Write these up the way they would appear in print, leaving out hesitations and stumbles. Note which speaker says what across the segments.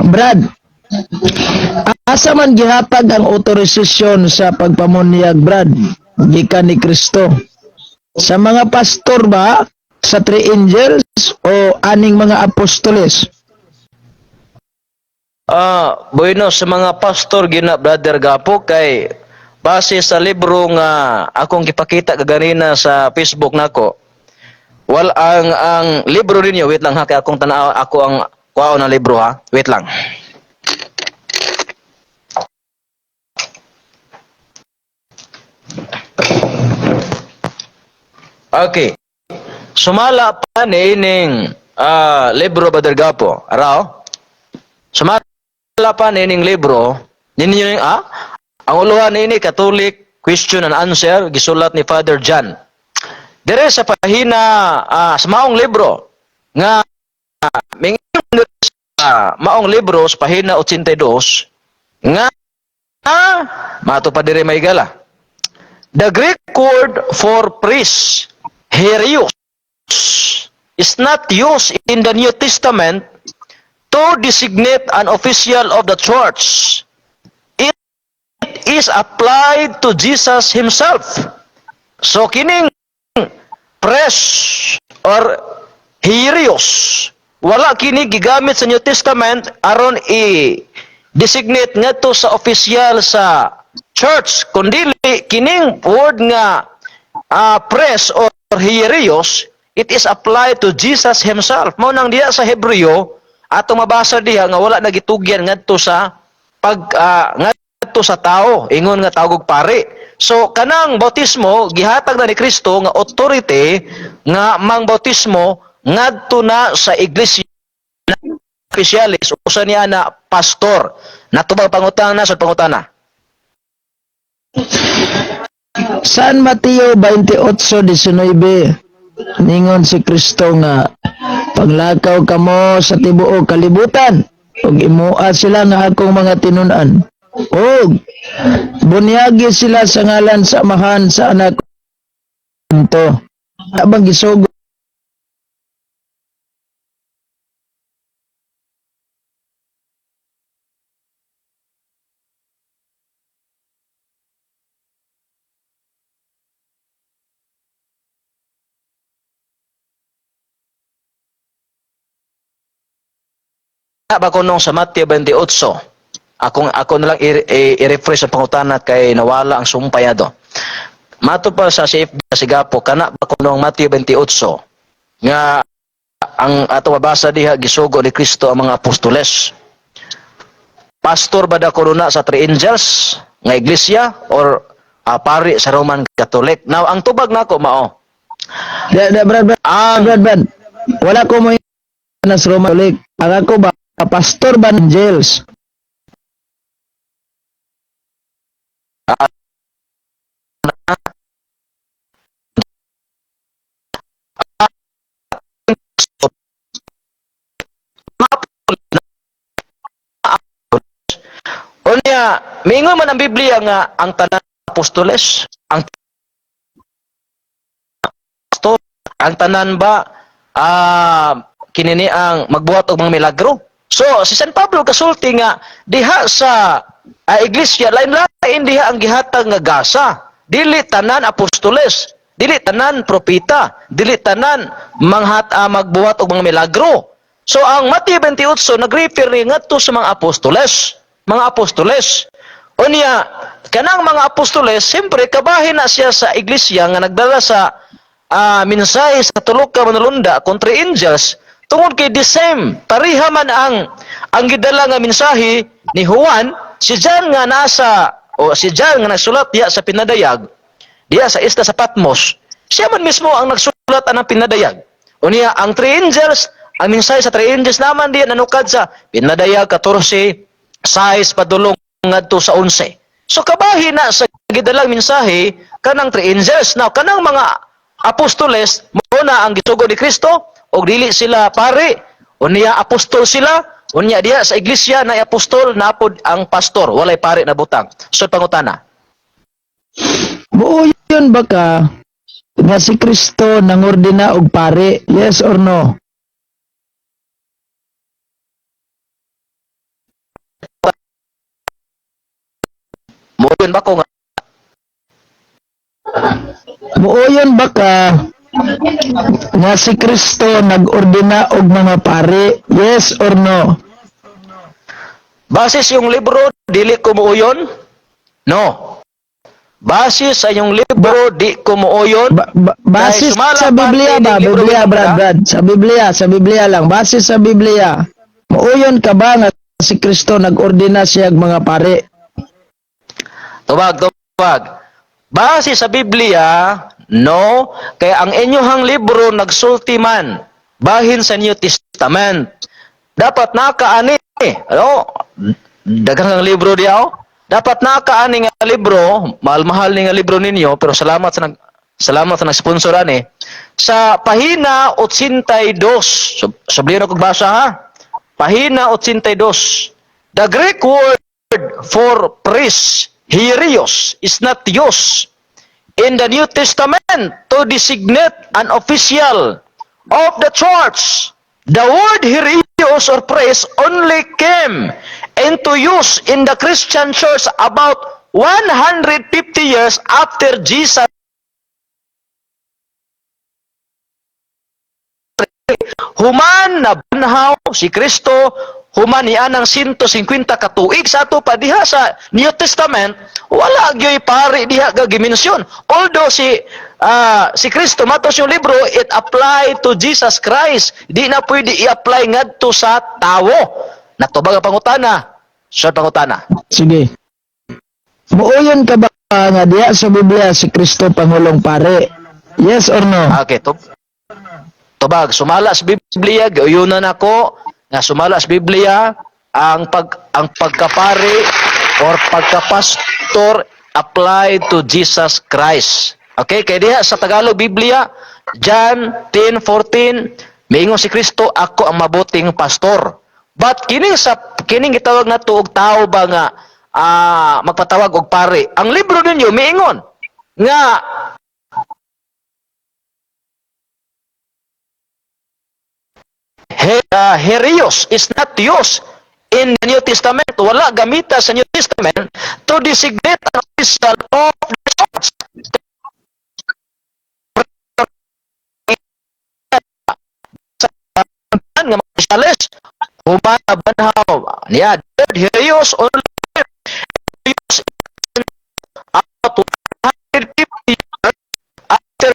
Speaker 1: Brad, asa man gihatag ang otorisasyon sa pagpamunyag, Brad? Gikan ni Kristo. Sa mga pastor ba? Sa three angels o aning mga apostoles?
Speaker 2: Bueno, sa mga pastor gina Brother Gapo kay base sa libro nga akong gipakita kaganina sa Facebook nako. Ang libro ninyo, wait lang ha, kay akong tanaw ako ang kuha na libro ha. Wait lang. Okay. Sumala pa ni ining libro Brother Gapo. Araw. Sumala pa ni ining libro ninyo ang uluhan ni ini Catholic Question and Answer gisulat ni Father John. Dire sa pahina sa maong libro nga mingon sa maong libro sa pahina 82 nga mato pa dire may gala. The Greek word for priest, Herios, is not used in the New Testament to designate an official of the church. It is applied to Jesus himself. So kining priest or Herios, wala kini gigamit sa New Testament aron i-designate ngadto sa official sa church, kundi kining word nga priest or Hierros, it is applied to Jesus himself. Mao nang diha sa Hebreo ato mabasa diha nga wala nagitugyan ngadto sa ngadto sa tao, ingon nga tawag og pari. So kanang bautismo gihatag na ni Kristo nga authority nga mangbautismo ngadto na sa iglesia officialis usa niya na pastor. Natubag pangutana sa pangutana.
Speaker 1: San Mateo 28:19 ningon si Kristo nga paglakaw kamo sa tibuok kalibutan ug imuha sila nga akong mga tinun-an ug bunyagi sila sa ngalan sa Amahan sa Anak to abang gisugo
Speaker 2: Ba ko nung sa Mateo 28, ako na lang i-refresh ang pangutana kay nawala ang sumpayado. Mato pa sa CFB si Gapo, kana ba ko nung Mateo 28, nga ang ato mabasa diha gisugo ni Kristo ang mga apostoles. Pastor ba da korona sa three angels nga iglesia or pari sa Roman Catholic? Now, ang tubag nako mao.
Speaker 1: Brad, wala ko mo na sa Roman Catholic. Ang ako ba pastor ba ng angels?
Speaker 2: Unya, mingon man ang Biblia nga ang tanan apostoles, ang pastor, ang tanan ba kinini ang magbuhat og mga milagro. So si San Pablo kasulti nga diha sa iglesia lain-lain diha ang gihatag nga gasa. Dili tanan apostoles, dili tanan propeta, dili tanan magbuhat og mga milagro. So ang Mateo 28 nag-refer ni ngadto sa mga apostoles. Mga apostoles. Unya, kanang mga apostoles, siyempre kabahin na siya sa iglesia nga nagdala sa mensahe sa tulo ka manulunda kontra angels tungod kay the same. Pareha man ang gidala nga mensahe ni Juan, si John nga si John nga nagsulat diya sa pinadayag, diya sa isla sa Patmos. Siya man mismo ang nagsulat ang pinadayag. Unya, ang three angels, ang mensahe sa three angels naman diya nanukad sa pinadayag 14 size padulong ngadto sa 11. So kabahin na sa gidalang mensahe kanang three angels. Now kanang mga apostoles mo na ang gitugo ni Kristo og dili sila pare unya apostol sila unya diha sa iglesia na apostol napod ang pastor walay pare na butang. So pangutana.
Speaker 1: Buo yun baka nga si Kristo nangordina og pare? Yes or no?
Speaker 2: muyon ba ko nga
Speaker 1: Muoyon ba ka nga si Kristo nag-ordina og mga pari? Yes or no?
Speaker 2: base sa iyong libro dili ko muyon? No. Base sa iyong libro di ko muoyon.
Speaker 1: Base
Speaker 2: Dahil sumala
Speaker 1: sa
Speaker 2: pa
Speaker 1: Biblia
Speaker 2: kining
Speaker 1: ba?
Speaker 2: libro
Speaker 1: Biblia,
Speaker 2: ng
Speaker 1: Brad,
Speaker 2: mga-
Speaker 1: Brad. Sa Biblia lang. Base sa Biblia. Muoyon ka ba nga si Kristo nag-ordina siya og mga pari?
Speaker 2: Tubag. Base sa Biblia, no, kaya ang inyong libro nagsulti man bahin sa New Testament. Dapat nakaani, ano? Daghang libro diaw. Dapat nakaani nga libro, mahal-mahal ni nga libro ninyo, pero salamat sa nag-sponsor ani. Sa pahina 82. Sablihan ko basa ha. Pahina 82. The Greek word for priest, Hieros, is not used in the New Testament to designate an official of the church. The word Hieros or priest only came into use in the Christian church about 150 years after Jesus. Human na banhaw si Kristo, human niya ng 150 katuig sa ato pa diha sa New Testament, wala gyoy pari diha ga gimensyon. Although si Kristo matos yung libro, it apply to Jesus Christ. Di na pwede i-apply ngadto sa tawo. Natubag ang pangutana. Short pangutana.
Speaker 1: Sige. Muoyon ka ba nga diha sa Biblia si Kristo Pangulong Pare? Yes or no?
Speaker 2: Okay, tubag, sumala sa Biblia, gayunan ako na sumala sa Biblia ang pagkapari or pagkapastor applied to Jesus Christ. Okay, kaya diha sa Tagalog Biblia, John 10:14, miingon si Kristo, ako ang mabuting pastor. But kining gitawag na tuog tao ba nga magpatawag og pari. Ang libro ninyo miingon nga Herios is not used in the New Testament. Wala gamita sa New Testament to designate an official of the church. Nga mga specialist, human na banhaw. Yeah, Herios only used about 150 years after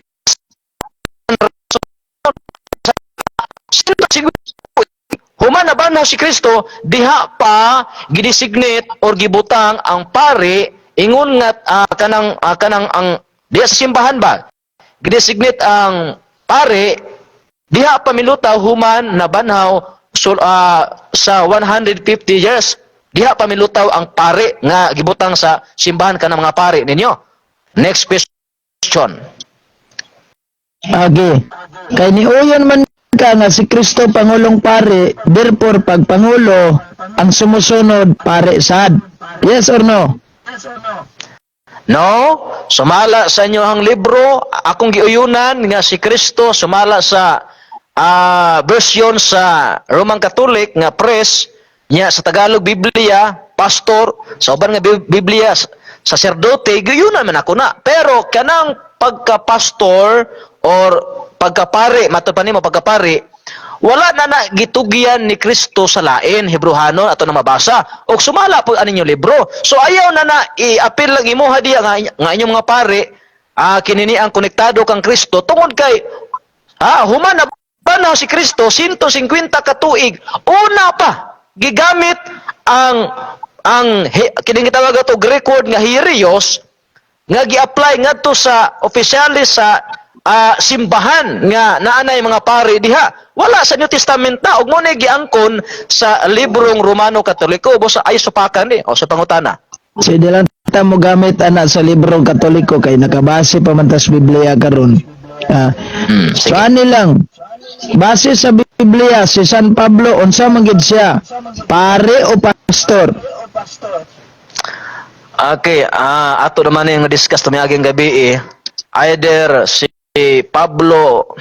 Speaker 2: human na banhaw si Kristo, diha pa gidesignate or gibutang ang pari ingon nga kanang ang diha sa simbahan ba gidesignate ang pari diha pa milutaw human na banhaw sa 150 years diha pa milutaw ang pari nga gibutang sa simbahan kanang mga pari ninyo. Next question.
Speaker 1: Okay. Kay niuyon man ka nga si Kristo Pangulong Pare, therefore pag Pangulo ang sumusunod pare sad. Yes or no?
Speaker 2: No, sumala sa inyo ang libro, akong giuyunan nga si Kristo sumala sa version sa Roman Catholic nga press nya sa Tagalog Biblia, pastor, sa uban nga Biblia, saserdote, giuyunan man ako na. Pero kanang pagka-pastor or pagkapari, matod pa nimo pagkapari, wala na gitugian ni Kristo sa lain, Hebrehanon ato na mabasa. Og sumala po aninyo libro. So ayaw na i-apil lang imuha diya nga inyong mga pare, kinini ang konektado kang Kristo tungod kay human na banaw si Kristo 150 katuig. Una pa gigamit ang kining gitawag ato Greek word nga hieros nga gi-apply ngadto sa opisyalis sa simbahan nga naanay mga pari diha. Wala sa New Testament ta ug mo ni giangkon sa librong Romano Katoliko o sa ay supakan ni o sa pangutana.
Speaker 1: Si lang ta mo gamit ana sa librong Katoliko kay nakabase pa man tas Biblia karon. So ani lang. Base sa Biblia si San Pablo unsa man gid siya? Pare o pastor?
Speaker 2: Okay, ato naman yung discuss tumiaging gabi either si Pablo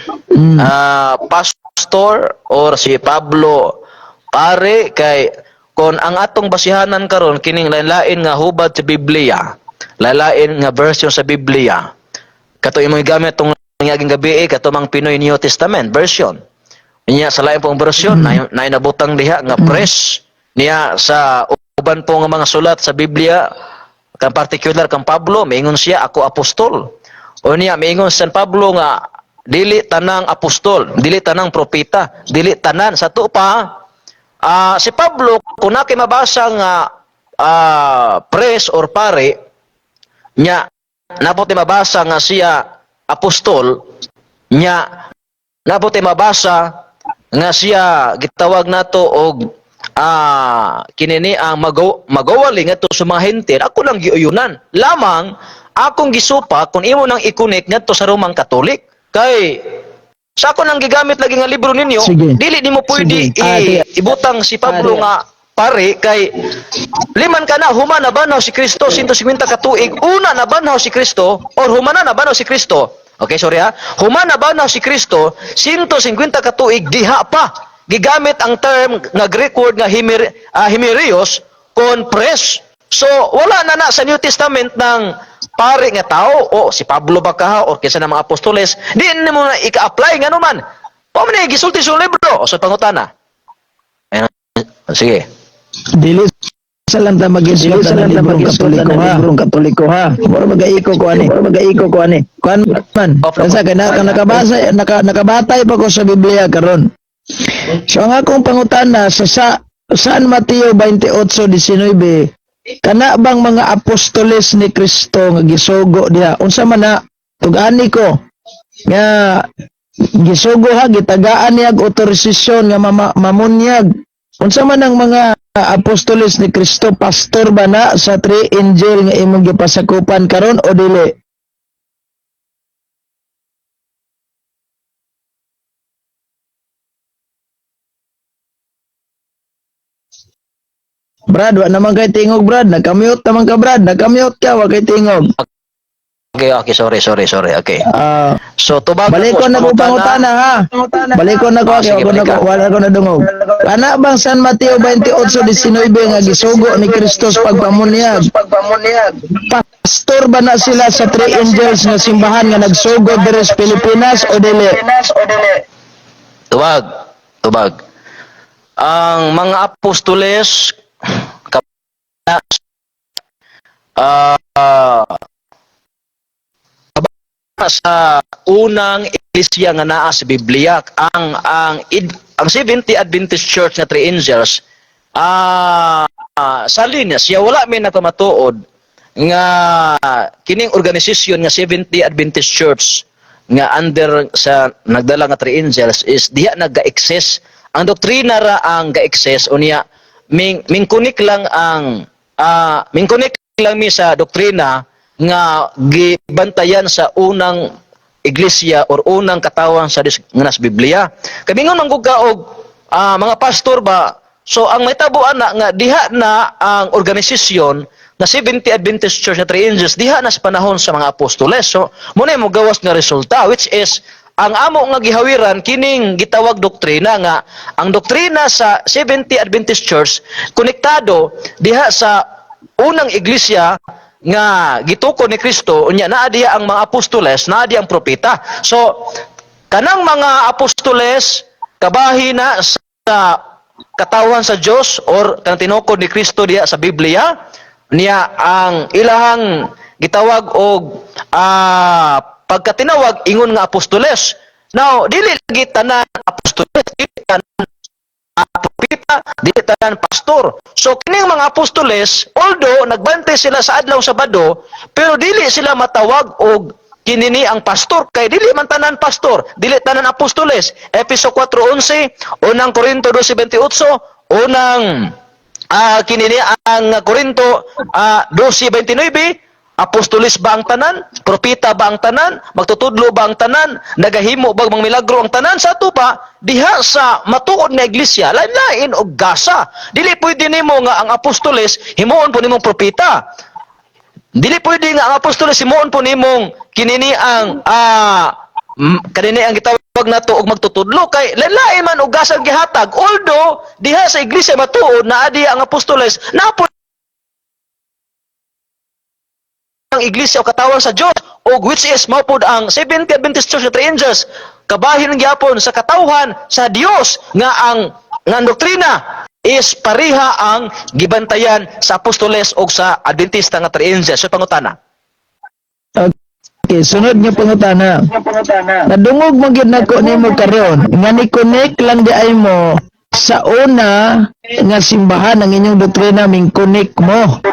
Speaker 2: pastor or si Pablo pare kay kon ang atong basihanan karon kining lain-lain nga hubad sa Biblia lalain nga version sa Biblia. Kato imong gamit tong ngaging gabi kato mang Pinoy New Testament version. Niya sa lain pong version na nabutang diha nga press niya sa uban po nga mga sulat sa Biblia kan particular kang Pablo miingon siya ako apostol. O niya miingon San Pablo nga dili tanang apostol, dili tanang propeta, dili tanan sa to pa. Si Pablo kung nakay mabasa nga press or pare nya naputi mabasa nga siya apostol nya naputi mabasa nga siya gitawag nato og kinini ang magawali ngadto sa mga hente. Ako lang giuyunan lamang akong gisupa kung imo nang i-connect ngadto sa Romang Katolik kay sa ako nang gigamit lagi nga libro ninyo.
Speaker 1: Sige.
Speaker 2: Dili nimo pwede ibutang si Pablo nga pare kay liman ka na human na banaw si Kristo 150 ka tuig una na banaw si Kristo or humana na banaw si Kristo. Okay, sorry ha. Human na banaw si Kristo 150 ka tuig diha pa gigamit ang term nga Greek word nga himerios kon pres. So wala na sa New Testament ng pare nga tao o si Pablo ba ka o kinsa na mga apostoles di mo na ika-apply nga naman. Pa man gisulti sa libro o sa pangutana. Ayun. Sige.
Speaker 1: Dili sa lang ta mag-isip sa librong Katoliko ha. Mura magaiko ko ani. Kuan man. Kasi nakabasa nakabatay pa ko sa Biblia karon. So ang akong pangutana sa San Mateo 28:19 kana bang mga apostoles ni Kristo nga gisugo diha unsa man na tug-ani ko nga gisugo ha gitagaan niya og otorisasyon nga mamunyag unsa man ang mga apostoles ni Kristo pastor ba na sa three angel nga imong gipasakupan karon o dili? Brad, wa naman kay tingog Brad, nakamute naman ka Brad, nakamute ka, wa kay tingog.
Speaker 2: Okay, sorry. Okay. So tubag
Speaker 1: balik ko na ko pangutana ha. Balik ko na ko, wala ko na dungog. Ana bang San Mateo 28:19 nga gisugo ni Kristo sa pagpamunyag? Pastor ba na sila sa three angels nga simbahan nga nagsugo diri sa Pilipinas o dili?
Speaker 2: Tubag. Ang mga apostoles sa unang iglesia nga naa sa Biblia ang 70 Adventist Church nga three angels sa linya siya wala may nakamatuod nga kining organisasyon nga 70 Adventist Church nga under sa nagdala nga three angels is diha nag-access ang doktrina ra ang ga-access unya mingkunik lang mi sa doktrina nga gibantayan sa unang iglesia or unang katawan sa nga nas Biblia. Kabingon man gud ka og mga pastor ba. So ang mahitabuan na nga diha na ang organisasyon na 70 Adventist Church na three angels diha na sa panahon sa mga apostoles. So muna mo gawas nga resulta which is ang amo nga gihawiran kining gitawag doktrina nga ang doktrina sa 70 Adventist Church konektado diha sa unang iglesia nga gitukod ni Kristo unya naa diha ang mga apostoles naa diha ang propeta. So kanang mga apostoles kabahi na sa katawan sa Dios or kanang tinukod ni Kristo diha sa Biblia niya ang ilahang gitawag og pagkatinawag ingon nga apostoles. Now dili lagi tanan apostoles, dili tanan propeta, dili tanan pastor. So kining mga apostoles, although nagbantay sila sa adlaw Sabado, pero dili sila matawag og kinini ang pastor kay dili man tanan pastor, dili tanan apostoles. Efeso 4:11, unang Korinto 12:28, unang kinini ang Korinto 12:29. Apostolis ba ang tanan? Propeta ba ang tanan? Magtutudlo ba ang tanan? Nagahimo ba mga milagro ang tanan? Sa ato pa, diha sa matuod na iglesia, lain-lain og gasa. Dili pwede nimo nga ang apostolis himuon po nimong propeta. Dili pwede nga ang apostolis himuon po nimong kinini ang kanini ang gitawag nato og magtutudlo kay lain-lain man og gasa gihatag. Although diha sa iglesia matuod na adi ang apostolis na iglesia o katawan sa Dios, o which is mao pod ang Seventh Adventist Church of the Angels, kabahin gyapon sa katawhan sa Dios nga doktrina is pariha ang gibantayan sa apostoles o sa Adventista nga Three Angels. So pangutana.
Speaker 1: Okay, sunod nga pangutana. Nadungog mo gyud nako nimo karon nga ni-connect lang di ay mo sa una nga simbahan ang inyong doktrina ming-connect mo.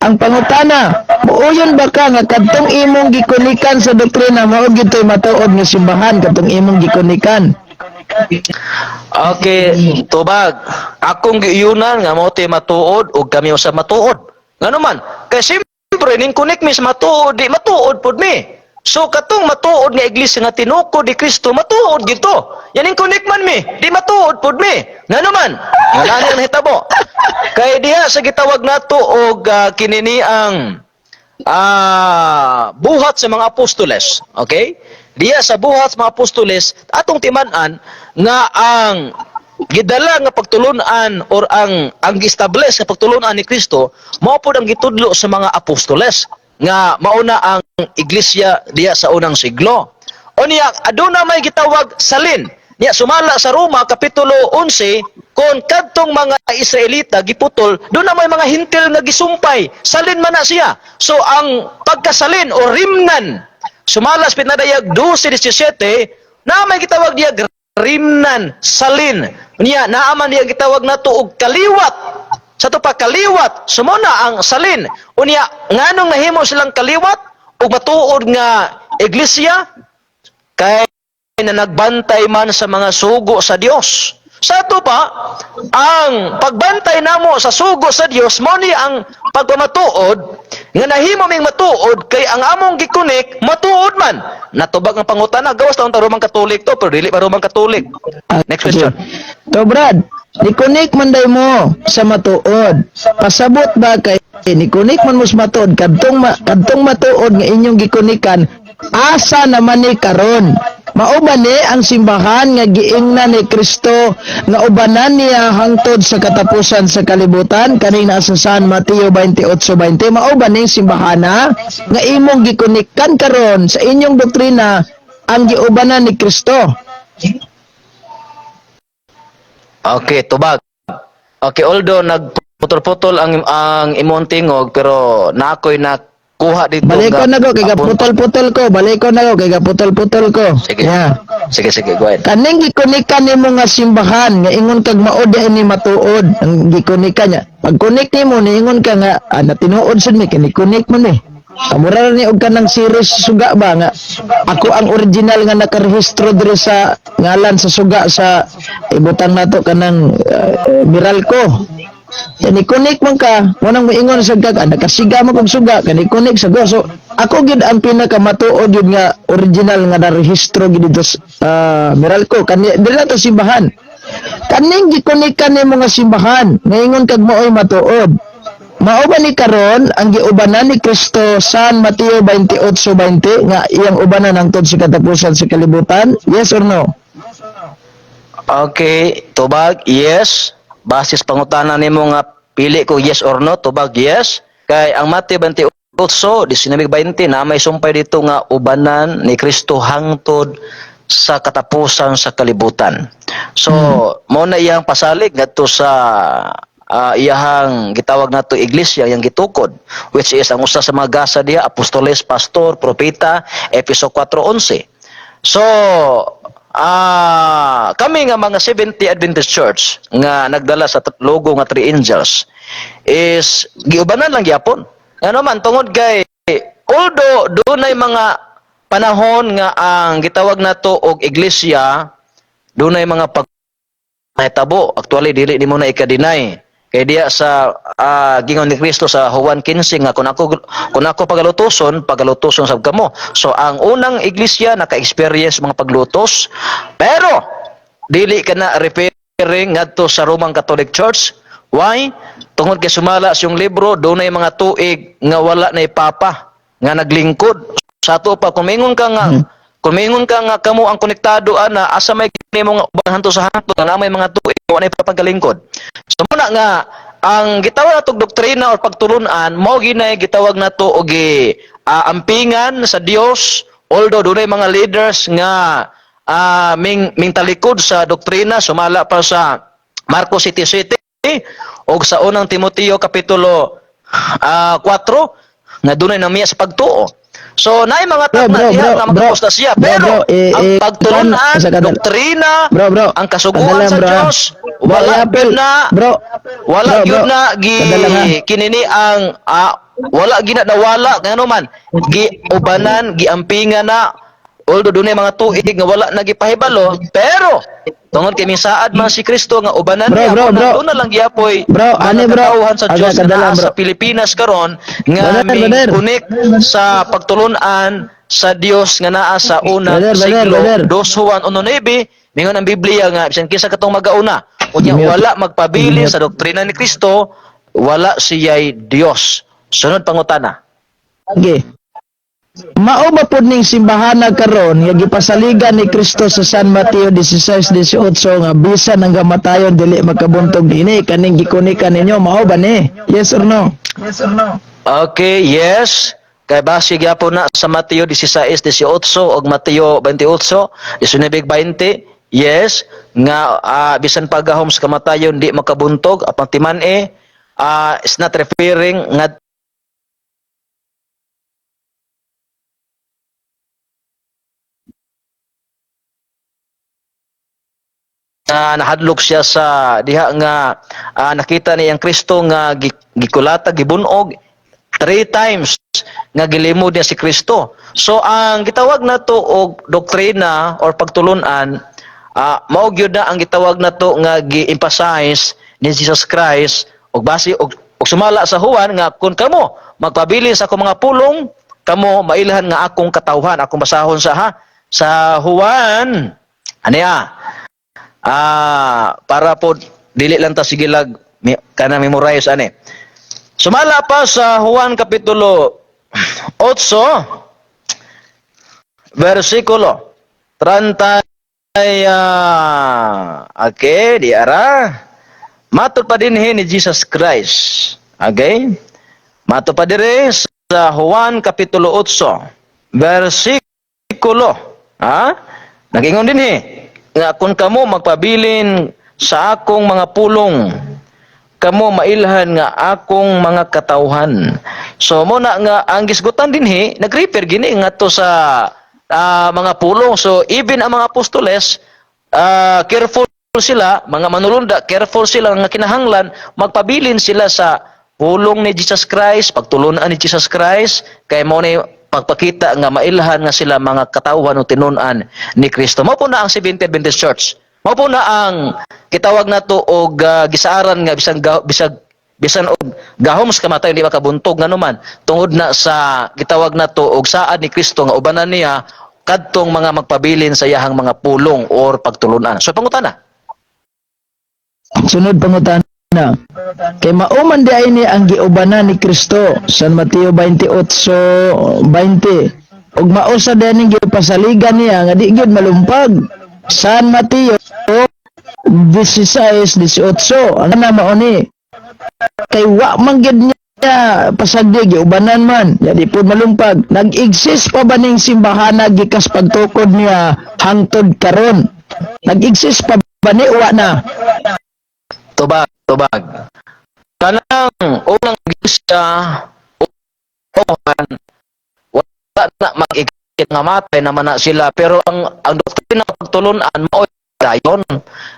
Speaker 1: Ang pangutana, muuyon ba ka nga kadtong imong gikunikan sa doktrina mao gyud toy matuod nga simbahan kadtong imong gikunikan?
Speaker 2: Okay, tubag. Akong giuyunan nga mao tay matuod ug kami usa matuod. Ngano man? Kay siyempre ning connect mi sa matuod, di matuod pod mi. So katong matuod nga iglesia nga tinukod ni Kristo, matuod gito. Yan ning connect man mi, di matuod pod mi. Ngano man? Ngano ang hitabo? Kay diha sa gitawag nato og kinini ang buhat sa mga apostoles, okay? Diya sa buhat sa mga apostoles, atong timan-an nga ang gidala nga pagtulunan or ang gi-establish nga pagtulunan ni Kristo mao pod ang gitudlo sa mga apostoles nga mauna ang iglesia diya sa unang siglo. Unya aduna may gitawag salin. Niya sumala sa Roma kapitulo 11 kon kadtong mga Israelita giputol, doon na may mga hintil nga gisumpay. Salin man na siya. So ang pagkasalin o rimnan sumalas pinadayag 12:17 na may gitawag diya rimnan salin. Niya naaman diya gitawag nato og kaliwat. Sa to pa kaliwat sumuna ang salin. Unya nganong nahimo silang kaliwat ug matuod nga iglesia kay na nagbantay man sa mga sugo sa Dios. Sa ito pa, ang pagbantay namo sa sugo sa Dios mo ni ang pagpamatuod nga nahimo ming matuod kay ang among gikunik matuod man. Natubag ang pangutana gawas taon ta Romang Katolik to pero dili pa Romang Katolik. Next question.
Speaker 1: To Brad, ni-connect man day mo sa matuod. Pasabot ba kay ni-connect man mo sa matuod kadtong matuod nga inyong gikunikan asa naman ni karon? Mao ba ni ang simbahan nga giingnan ni Kristo nga ubanan niya hangtod sa katapusan sa kalibutan kaning nasa San Mateo 28:20? Mao ba ni simbahana nga imong gikunikan karon sa inyong doktrina ang giubanan ni Kristo?
Speaker 2: Okay, tubag. Okay, although nagputol-putol ang imong tingog pero naakoy nakuha dito.
Speaker 1: Balikon na ko kay gaputol-putol ko, balikon na ko kay gaputol-putol ko.
Speaker 2: Sige.
Speaker 1: Yeah.
Speaker 2: Sige, go ahead.
Speaker 1: Kaning gikunikan nimo nga simbahan nga ingon kag maod ni matuod ang gikunikan niya. Pag connect nimo niingon ka nga tinuod sad mi kini connect man ni. Kamura ni og kanang series suga ba nga ako ang original nga nakarehistro diri sa ngalan sa suga sa ibutang nato kanang Meralco. Kani connect man ka, munang moingon sa kag nakasiga mo kog suga kani connect sa go. So ako gid ang pinakamatuod yun nga original nga narehistro gid dito sa Meralco kani dili to simbahan. Kaning gikonikan nimo nga simbahan, ngaingon kag maoy matuod. Mao ba ni karon ang giubanan ni Kristo San Mateo 28:20 nga iyang ubanan hangtod sa katapusan sa kalibutan? Yes or no?
Speaker 2: Okay, tubag, yes. Basis pangutana nimo nga pili ko yes or no, tubag yes. Kay ang Mateo 28:19-20 na may sumpay dito nga ubanan ni Kristo hangtod sa katapusan sa kalibutan. So, mo na iyang pasalig ngadto sa iyahang gitawag nato iglesia yang gitukod, which is ang usa sa mga gasa diha apostoles, pastor, propeta, Efeso 4:11. So kami nga mga 70 Adventist Church nga nagdala sa logo nga Three Angels is giubanan lang gyapon. Ano man tungod kay although dunay mga panahon nga ang gitawag nato og iglesia dunay mga pagtabo, actually dili nimo na ika-deny. Kay diya sa gingon ni Kristo sa Juan 15 nga kung ako pagalutoson sab kamo. So ang unang iglesia naka-experience mga paglutos pero dili ka na referring ngadto sa Roman Catholic Church. Why? Tungod kay sumala sa yung libro dunay mga tuig nga wala na ipapa nga naglingkod. Sa ato pa kumingon ka nga kamo ang konektado ana asa may nimo nga ubahan to sa hangtod nga may mga tuig wala na ipapagalingkod. So muna nga ang gitawag natong doktrina o pagtulunan mao ginay gitawag nato og ampingan sa Dios, although dunay mga leaders nga ming talikod sa doktrina sumala pa sa Marcos 7:7 og sa unang Timoteo kapitulo 4 nga dunay namiya sa pagtuo. So naay mga
Speaker 1: Bro,
Speaker 2: tag na diha nga
Speaker 1: bro,
Speaker 2: magkaposta siya, pero ang pagtulunan, doktrina,
Speaker 1: bro,
Speaker 2: ang kasuguan sa
Speaker 1: bro.
Speaker 2: Dios,
Speaker 1: Bro,
Speaker 2: wala
Speaker 1: i-apel.
Speaker 2: gyud na
Speaker 1: Bro,
Speaker 2: wala
Speaker 1: bro,
Speaker 2: gyud na
Speaker 1: kadala nga.
Speaker 2: kinini ang wala gina nawala ngano man giubanan giampingan na, although dunay mga tuig nga wala nagipahibalo, pero tungod kay misaad man si Kristo nga ubanan niya mo na doon na lang giapoy
Speaker 1: Bro,
Speaker 2: mga
Speaker 1: bro?
Speaker 2: katawhan sa Dios nga
Speaker 1: Kadala,
Speaker 2: naa
Speaker 1: bro.
Speaker 2: sa Pilipinas karon nga
Speaker 1: Brother,
Speaker 2: ming
Speaker 1: brother.
Speaker 2: kunik sa pagtulunan sa Dios nga naa sa unang
Speaker 1: Brother,
Speaker 2: siglo.
Speaker 1: brother.
Speaker 2: 2 Juan 1:9 mingon ang Biblia nga bisan kinsa katong magauna unya
Speaker 1: Gimute.
Speaker 2: wala magpabilin
Speaker 1: Gimute.
Speaker 2: sa doktrina ni Kristo, wala siya'y Dios. Sunod pangutana.
Speaker 1: Okay. Mao ba pud ning simbahana karon nga gipasaligan ni Kristo sa San Mateo 16:18 nga bisan ang gamatayon dili makabuntog dinhi kaning gikunikan ninyo mao ba ni? Yes or no?
Speaker 2: Okay, yes. Kay base gyapon na sa Mateo 16:18 ug Mateo 28:19-20. Yes, nga bisan paggahom sa kamatayon di makabuntog apang timan-e is not referring nga nahadlok siya sa diha nga nakita niya ang Kristo nga gikulata gibunog 3 times nga gilimod niya si Kristo. So ang gitawag nato og doktrina or pagtulunan mao gyud na ang gitawag nato nga gi-emphasize ni Jesus Christ og base og sumala sa Juan nga kun kamo magpabilin sa akong mga pulong kamo mailhan nga akong katawhan akong basahon sa Juan aniya para po dili lang ta sigilag kana memorize ani. Sumala pa sa Juan kapitulo 8 versikulo 30 okay, di ara. Matud pa dinhi ni Jesus Christ. Okay? Matud pa dire sa Juan kapitulo 8 versikulo nagingon dinhi nga kung kamo magpabilin sa akong mga pulong kamo mailhan nga akong mga katawhan. So mo na nga ang gisgutan dinhi nagrefer gini nga to sa mga pulong. So even ang mga apostoles careful sila, mga manulunda, careful sila nga kinahanglan magpabilin sila sa pulong ni Jesus Christ, pagtulunan ni Jesus Christ kay mo ni pagpakita nga mailhan nga sila mga katawhan o tinunan ni Kristo. Mao po na ang Seventh Adventist Church. Mao po na ang gitawag nato og gisaaran nga bisan og gahom sa kamatayon di makabuntog nga naman tungod na sa gitawag nato og saad ni Kristo nga ubanan niya kadtong mga magpabilin sa iyahang mga pulong or pagtulunan. So pangutana.
Speaker 1: Sunod pangutana. Kay mauman di ay ni ang giubanan ni Kristo San Mateo 28:20 ug mausa din ning gipasaligan niya nga di gyud malumpag San Mateo 16:18 ang na mao ni kay wa man gyud niya pasagdi giubanan man di pud malumpag nag-exist pa ba ning simbahana gikas pagtukod niya hangtod karon nag-exist pa ba ni wa na
Speaker 2: Tubag. Kanang unang iglesia wala na mag-ikit nga matay naman na sila pero ang doktrina ng pagtulunan mao dayon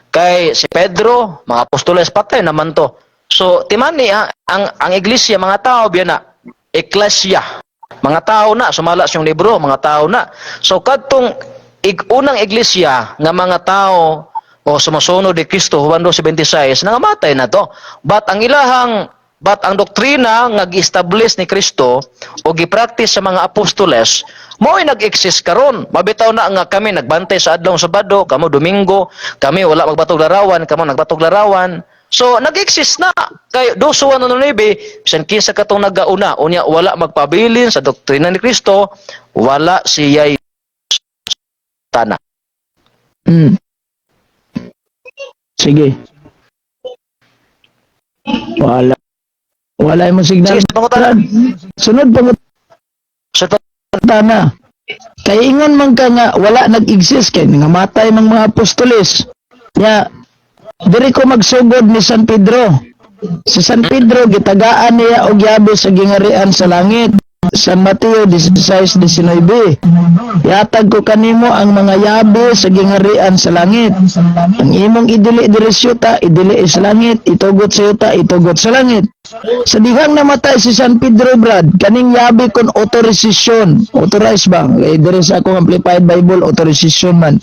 Speaker 2: kay si Pedro mga apostoles patay naman to. So timani ang iglesia mga tao biya na eklesya mga tao na sumala siyang libro mga tao na. So kadtong unang iglesia nga mga tao o sumusunod ni Kristo Juan 12:26 nangamatay na to. But ang doktrina nga gi-establish ni Kristo o gi-practice sa mga apostoles mao ay nag-exist karon. Mabitaw na nga kami nagbantay sa adlaw Sabado, kamo Domingo, kami wala magbatog larawan, kamo nagbatog larawan. So nag-exist na kay 2 Juan 1:9 bisan kinsa katong nagauna unya wala magpabilin sa doktrina ni Kristo, wala siya'y tana.
Speaker 1: Sige. Wala mo signal.
Speaker 2: Sige, pangutana.
Speaker 1: Brad, sunod
Speaker 2: So,
Speaker 1: pangutana. Kay ingon man ka nga wala nag-exist kay nga matay ng mga apostoles. Nya diri ko magsugod ni San Pedro. Si San Pedro gitagaan niya og yabi sa gingarian sa langit. San Mateo 16:19. Yatag ko kanimo ang mga yabi sa gingarian sa langit. Ang imong idili diri syuta, idili sa langit, itugot sa yuta, itugot sa langit. Sa dihang namatay si San Pedro, Brad, kaning yabi kon authorization. Authorize ba? Eh, diri sa akong Amplified Bible, authorization man.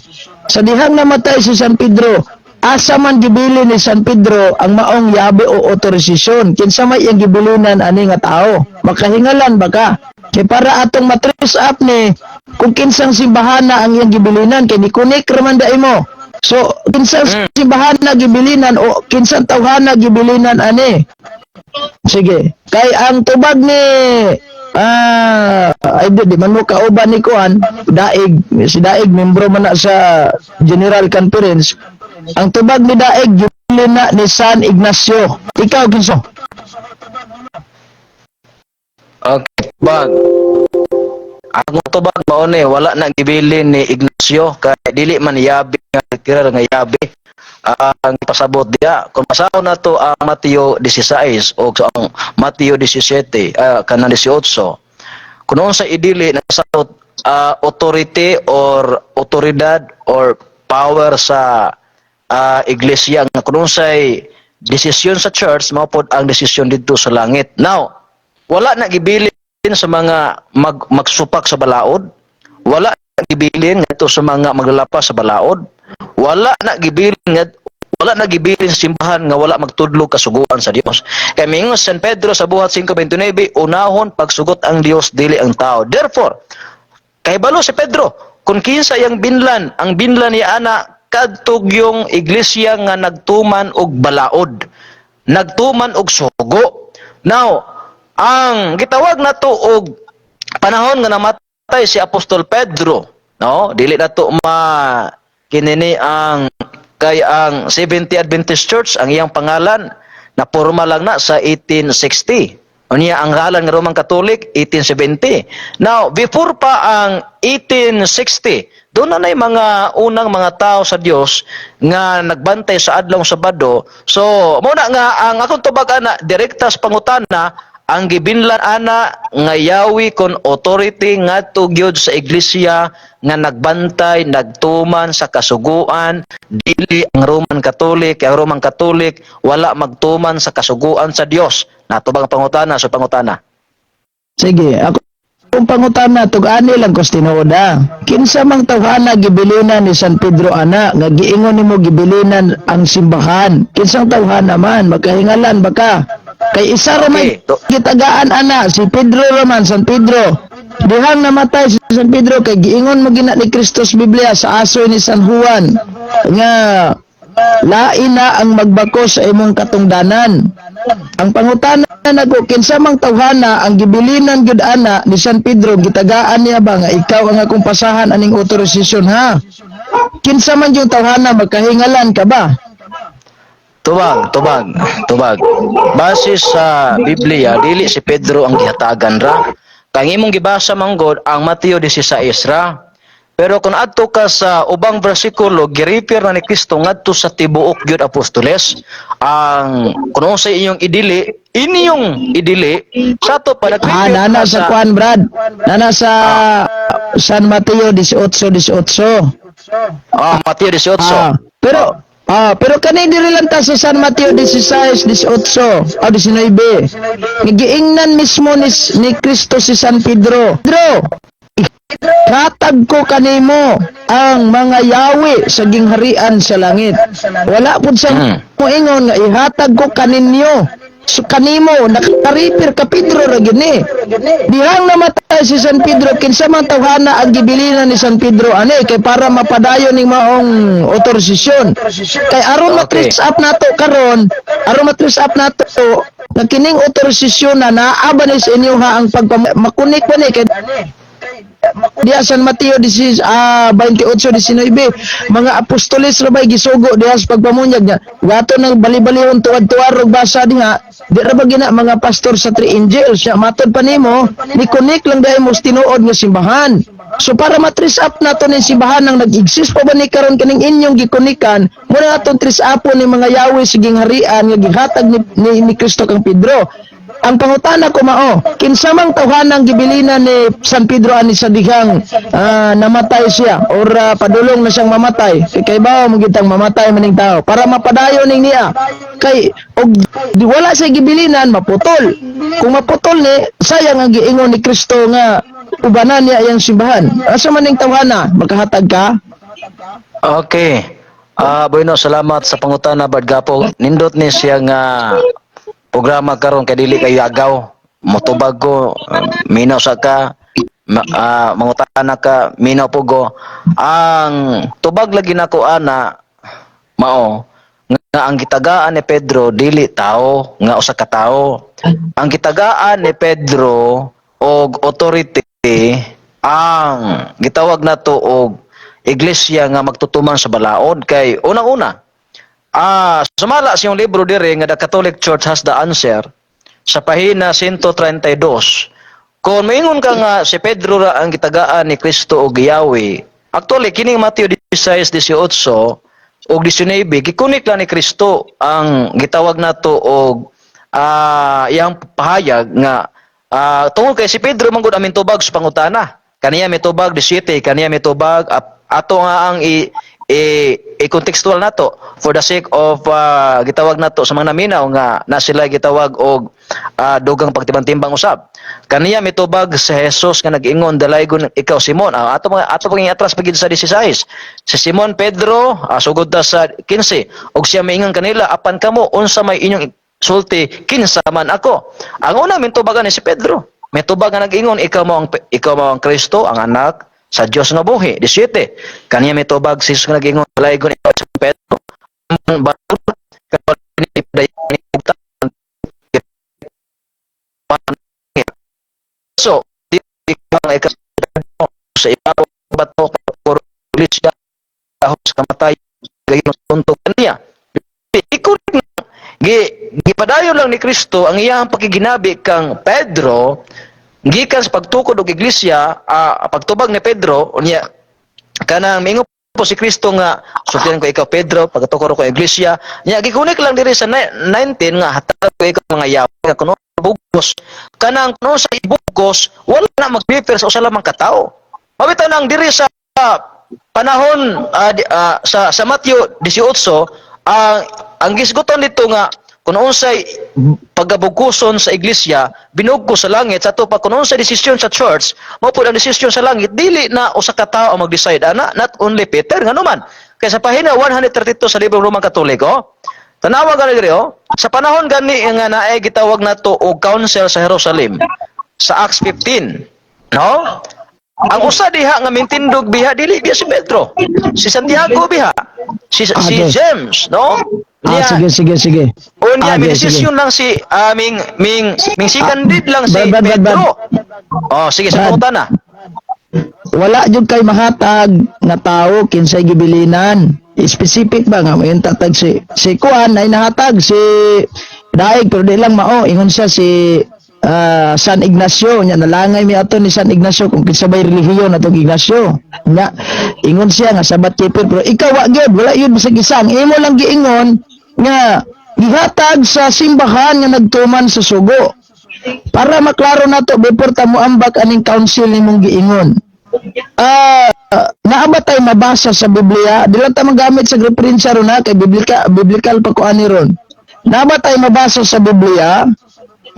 Speaker 1: Sa dihang namatay si San Pedro, asa man gibili ni San Pedro ang maong yabi o authorization. Kinsa may iyang gibilinan ani nga tao. Makahingalan ba ka? Kay para atong matrace up ni kung kinsang simbahana ang iyang gibilinan kay ni kunik raman dai mo. So kinsang simbahana gibilinan o kinsang tawhana gibilinan ani. Sige. Kay ang tubag ni ay di man mo kauban ni Kuan, Daig, si Daig membro man na sa General Conference. Ang tubag ni Daig gibilin na ni San Ignacio. Ikaw kinso?
Speaker 2: okay, bag. Ang tubag mao ni wala na gibilin ni Ignacio kay dili man yabi nga tira nga yabi. Ang pasabot diya kung masaw na to ang Mateo 16 o ang Mateo 17 kanang 18 kung sa idili nasabot authority or autoridad or power sa iglesia nga kung say desisyon sa church mao pod ang desisyon dito sa langit. Now wala na gibilin sa mga magsupak sa balaod, wala na gibilin ngadto sa mga maglalapas sa balaod, wala na gibilin sa simbahan nga wala magtudlog kasuguan sa Dios. Kay mingon San Pedro sa buhat 5:29, unahon pagsugot ang Dios dili ang tao. Therefore, kay balo si Pedro, kung kinsa yang binlan, ang binlan ni ana kadtog yung iglesia nga nagtuman og balaod, nagtuman og sugo. Now, ang gitawag nato og panahon nga namatay si Apostol Pedro, no? Dili nato kinini ang kay ang Seventh-day Adventist Church ang iyang pangalan na porma lang na sa 1860. Unya ang ngalan nga Roman Catholic 1870. Now, before pa ang 1860, doon na mga unang mga tao sa Dios nga nagbantay sa adlaw Sabado. So, muna nga ang akong tubag ana direkta sa pangutana ang gibinlan ana nga yawi kon authority ngadto gyud sa iglesia nga nagbantay nagtuman sa kasuguan dili ang Roman Catholic. Ang Roman Catholic wala magtuman sa kasuguan sa Dios. Nato bang pangutana sa pangutana?
Speaker 1: Sige, ako kung pangutana tug-ani lang ko tinuoda. Kinsa mang tawhana gibilinan ni San Pedro ana nga giingon nimo gibilinan ang simbahan. Kinsang tawhana man makahingalan baka kay isa ra may gitagaan ana si Pedro raman San Pedro. Dihang namatay si San Pedro kay giingon mo gina ni Kristo sa Biblia sa asoy ni San Juan nga lain na ang magbako sa imong katungdanan. Ang pangutana nako kinsa mang tawhana ang gibilinan gyud ana ni San Pedro gitagaan niya ba nga ikaw ang akong pasahan aning authorization ha? Kinsa man yung tawhana magkahingalan ka ba?
Speaker 2: Tubag. Base sa Biblia, dili si Pedro ang gihatagan ra. Kang imong gibasa manggod ang Mateo 16 ra. Pero kung adto ka sa ubang bersikulo, girefer na ni Kristo ngadto sa tibuok gyud apostoles. Ang kuno sa inyong idili, inyong idili sa to pa
Speaker 1: nana sa Juan Brad. Nana sa San Mateo 18:18.
Speaker 2: Mateo 18.
Speaker 1: Pero kanay diri lang ta sa San Mateo 16:18 o 19. Giingnan mismo ni Kristo si San Pedro. Katag ko kanimo ang mga yawi sa gingharian sa langit. Wala pud sa moingon nga ihatag ko kaninyo. So kanimo nakariper ka Pedro ra gini. Dihang namatay si San Pedro kinsa man tawhana ang gibilinan ni San Pedro ani kay para mapadayon ning maong otorisasyon. Kay aron ma-trace up nato karon, na kining otorisasyon na naaba ni sa inyo ha ang pagmakunik pa ni kay diya San Mateo 28:19 mga apostoles ra bay gisugo diha sa pagpamunyag niya gato nang bali-balihon tuwad-tuwad og basa diha di ra ba gina mga pastor sa three angels siya matod pa nimo ni connect lang dahil mo tinuod nga simbahan. So para matris up nato ni simbahan nang nag-exist pa ba ni karon kaning inyong gikonikan mo na atong tris upon ni mga yawi siging harian nga gihatag ni Kristo kang Pedro. Ang pangutana ko mao, kinsamang tawhanang gibilinan ni San Pedro ani sa dihang namatay siya or padulong na siyang mamatay. Kay bawo mo gitang mamatay maning tao para mapadayon ning niya. Kay og di wala sa gibilinan maputol. Kung maputol ni sayang ang giingon ni Kristo nga ubanan niya iyang simbahan. Asa man ning tawhana makahatag ka?
Speaker 2: Okay. Bueno, salamat sa pangutana Bad Gapo. Nindot ni siya nga programa karon kay dili kayo agaw. Motubag ko, minaw sa ka, mangutana ka, minaw po go. Ang tubag lagi nako ana mao nga ang gitagaan ni Pedro dili tao nga usa ka tao. Ang gitagaan ni Pedro og authority ang gitawag nato og iglesia nga magtutuman sa balaod kay unang-una sumala siyang libro dire nga The Catholic Church Has the Answer sa pahina 132. Kung maingon ka nga si Pedro ra ang gitagaan ni Kristo og Yahweh, actually kining Mateo 16:18 og 19 gikunik lang ni Kristo ang gitawag nato og iyang pahayag nga tungod kay si Pedro man gud amin tubag sa pangutana. Kaniya may tubag 17, kaniya may tubag ato nga ang i-contextual nato for the sake of gitawag nato sa mga naminaw nga na sila gitawag og dugang pagtimbang-timbang usab. Kaniya mitubag sa Jesus nga nag-ingon dalaygon ikaw Simon. Ato pang atras pagid sa 16. Si Simon Pedro sugod ta sa 15 og siya maingon kanila apan kamo unsa may inyong sulti kinsa man ako. Ang una mitubagan ni si Pedro. Mitubag nga nag-ingon ikaw mo ang Kristo ang anak sa Dios nga buhi. 17. Kaniya may tubag si Jesus nga nag-ingon dalaygon ikaw si Pedro. So, di ikaw sa ibabaw bato kurulis da sa kamatay gayon tuntog kaniya. Ikot gipadayon lang ni Kristo ang iyang pakiginabi kang Pedro gikan sa pagtukod og iglesia pagtubag ni Pedro unya kanang mingo po si Kristo nga sultihan ko ikaw Pedro pagtukod ko iglesia nya gikunik lang diri sa 19 nga hatag ko ikaw mga yawa nga kuno bugos kanang kuno sa ibugos wala na mag-prepare sa usa lamang ka tawo mabitaw nang diri sa panahon sa Mateo 18 ang gisguton dito nga kung unsay pagabuguson sa iglesia binugko sa langit sa to pa kung unsay desisyon sa church mao pud ang desisyon sa langit dili na usa ka tawo ang mag-decide ana not only Peter nganuman kay sa pahina 132 sa libro Romang Katoliko tanawa gani diri sa panahon gani nga naay gitawag nato og council sa Jerusalem sa Acts 15 no ang usa diha nga mintindog biha dili biya si Pedro si Santiago biha si James no
Speaker 1: Sige.
Speaker 2: Unya, may desisyon lang si Ming sikandid lang si Pedro. Sige, sa punta na.
Speaker 1: Wala jud kay mahatag nga tawo kinsay gibilinan. Specific ba nga mayon tatag si Kuan ay nahatag si Daig pero di lang mao ingon siya si San Ignacio nya nalangay mi ato ni San Ignacio kung kinsabay relihiyon atong Ignacio nya ingon siya nga sabat keeper pero ikaw wa gyud wala yun bisag isang imo lang giingon nga gihatag sa simbahan nga nagtuman sa sugo para maklaro nato before ta moambak aning council nimong giingon naabatay mabasa sa Biblia di lang ta magamit sa referensya ron kay biblical pa ko ani ron naabatay mabasa sa Biblia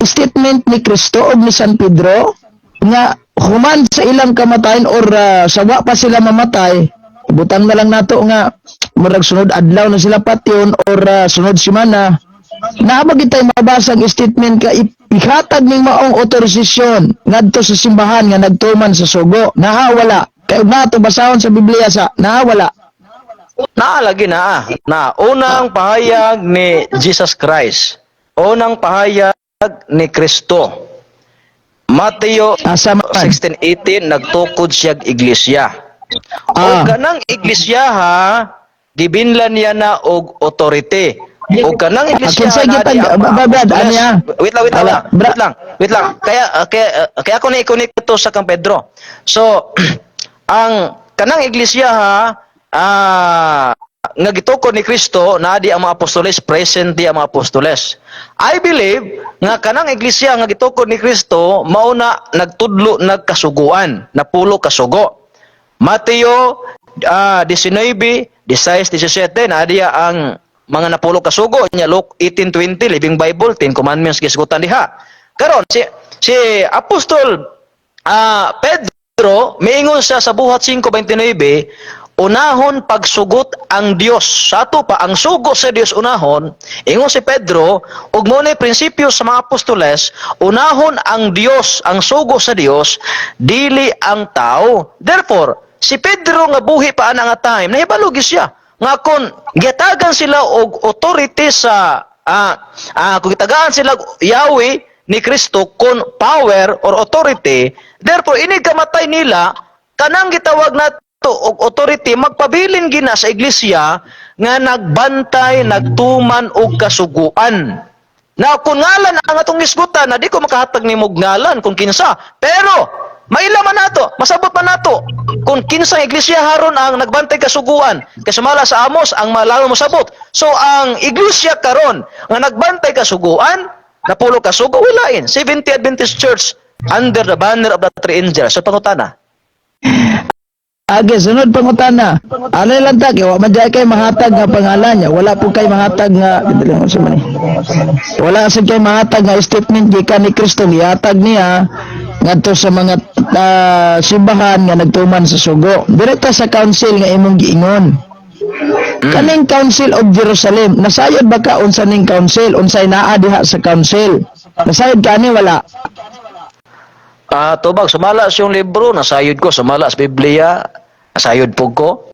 Speaker 1: statement ni Kristo o ni San Pedro nga human sa ilang kamatayon or sa wa pa sila mamatay butang na lang nato nga murag sunod adlaw na sila patyon or sunod semana naabag tay mabasa ang statement ka ihatag ning maong otorisasyon ngadto sa simbahan nga nagtuman sa sugo wala kay nato basahon sa Biblia sa wala
Speaker 2: Lagi na unang pahayag ni Jesus Christ unang pahayag ni Kristo Mateo
Speaker 1: Asa man?
Speaker 2: 16:18 nagtukod siya iglesia. O kanang iglesia ha, gibinlan niya na og authority. O kanang iglesia
Speaker 1: Kinsay
Speaker 2: na di
Speaker 1: gitag
Speaker 2: ang mga
Speaker 1: babad
Speaker 2: apostoles.
Speaker 1: aniya.
Speaker 2: Wait lang. Kaya ako na-connect to sa kang Pedro. So, ang kanang iglesia ha, nga gitukod ni Kristo na di ang mga apostoles, present di ang mga apostoles. I believe nga kanang iglesia nga gitukod ni Kristo mauna nagtudlo nagkasuguan, napulo kasugo. Mateo 19:16-17 na diya ang mga napulo kasugo nya. Luke 18:20 Living Bible 10 Commandments gisgutan diha. Karon si Apostol Pedro miingon siya sa buhat 5:29, unahon pagsugot ang Dios. Sa ato pa ang sugo sa Dios unahon, ingon si Pedro, ug mo ni prinsipyo sa mga apostoles, unahon ang Dios, ang sugo sa Dios, dili ang tao. Therefore, si Pedro nga buhi pa ana nga time, nahibalugi siya nga kon gitagan sila og authority sa kung gitagaan sila Yahweh ni Kristo kon power or authority, therefore ini kamatay nila kanang gitawag na og authority magpabilin gina sa iglesia nga nagbantay, nagtuman og kasuguan. Na kung ngalan ang atong isgutan, na di ko makahatag ni mog ngalan kung kinsa, pero mailaman nato, masabot man nato kung kinsa iglesia haron ang nagbantay kasuguan. Kasumala sa Amos ang malalo mo sabot. So ang iglesia karon nga nagbantay kasuguan, napulo kasugo wilain, Seventh Adventist Church under the banner of the three angels. So pangutana.
Speaker 1: Age, sunod pangutana. Ano lang ta, wa man kay mahatag nga pangalan niya. Wala po kay mahatag nga, wala sa kay mahatag nga statement gikan ni Kristo. Gihatag niya ngadto sa mga simbahan nga nagtuman sa sugo. Direkta sa council nga imong giingon. Kaning Council of Jerusalem, nasayod ba ka unsa ning council? Unsay naa diha sa council? Nasayod ka ni wala?
Speaker 2: Tubag, sumala sa yung libro, nasayod ko, sumala sa Biblia, nasayod po ko.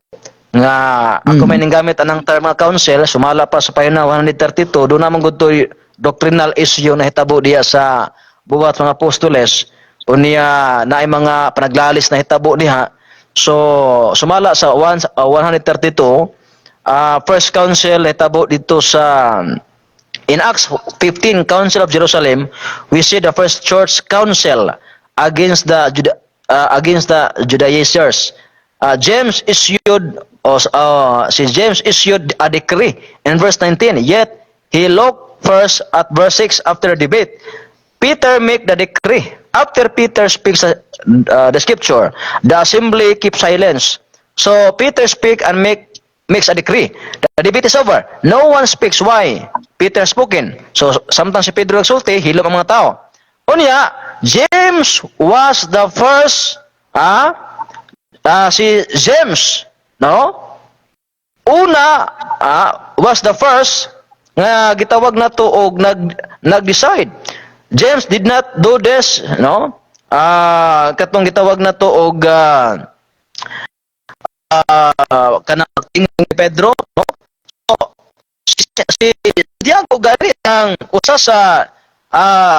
Speaker 2: Nga, ako may ninggamit anang term nga council, sumala pa sa pahina 132, doon naman gusto doctrinal issue na hitabo diya sa buwat mga apostoles, o niya na ay mga panaglalis na hitabo niya. So, sumala sa 132, first council hitabo dito sa in Acts 15, Council of Jerusalem, we see the first church council against the Judaizers. James issued a decree in verse 19. Yet he looked first at verse 6 after debate. Peter make the decree. After Peter speaks the scripture, the assembly keeps silence. So Peter speak and makes a decree. The debate is over. No one speaks. Why? Peter spoken. So sometimes si Pedro nagsulti, hilom ang mga tao. Unya, James was the first, si James, no? Una, was the first nga gitawag na to og nag-decide. James did not do this, no? Katong gitawag na to og kanang ni Pedro, no? So, si Diago gari ang usa sa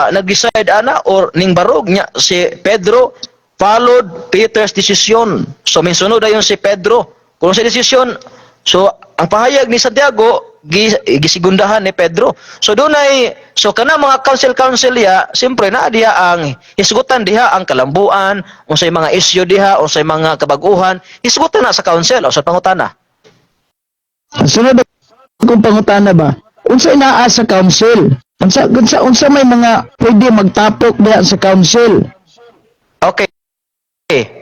Speaker 2: nag-decide ana or ning barog niya si Pedro followed Peter's decision. So minsunod ayon si Pedro kung sa decision. So ang pahayag ni Santiago gisigundahan ni Pedro. So dunay kana mga council ya, siyempre na diha ang hisgutan diha ang kalambuan, unsay mga issue diha, unsay mga kabaguhan, hisgutan na sa council o sa pangutana.
Speaker 1: Sunod kung pangutana ba? Unsay naa sa council? Unsa may mga pwede magtapok diha sa council?
Speaker 2: Okay.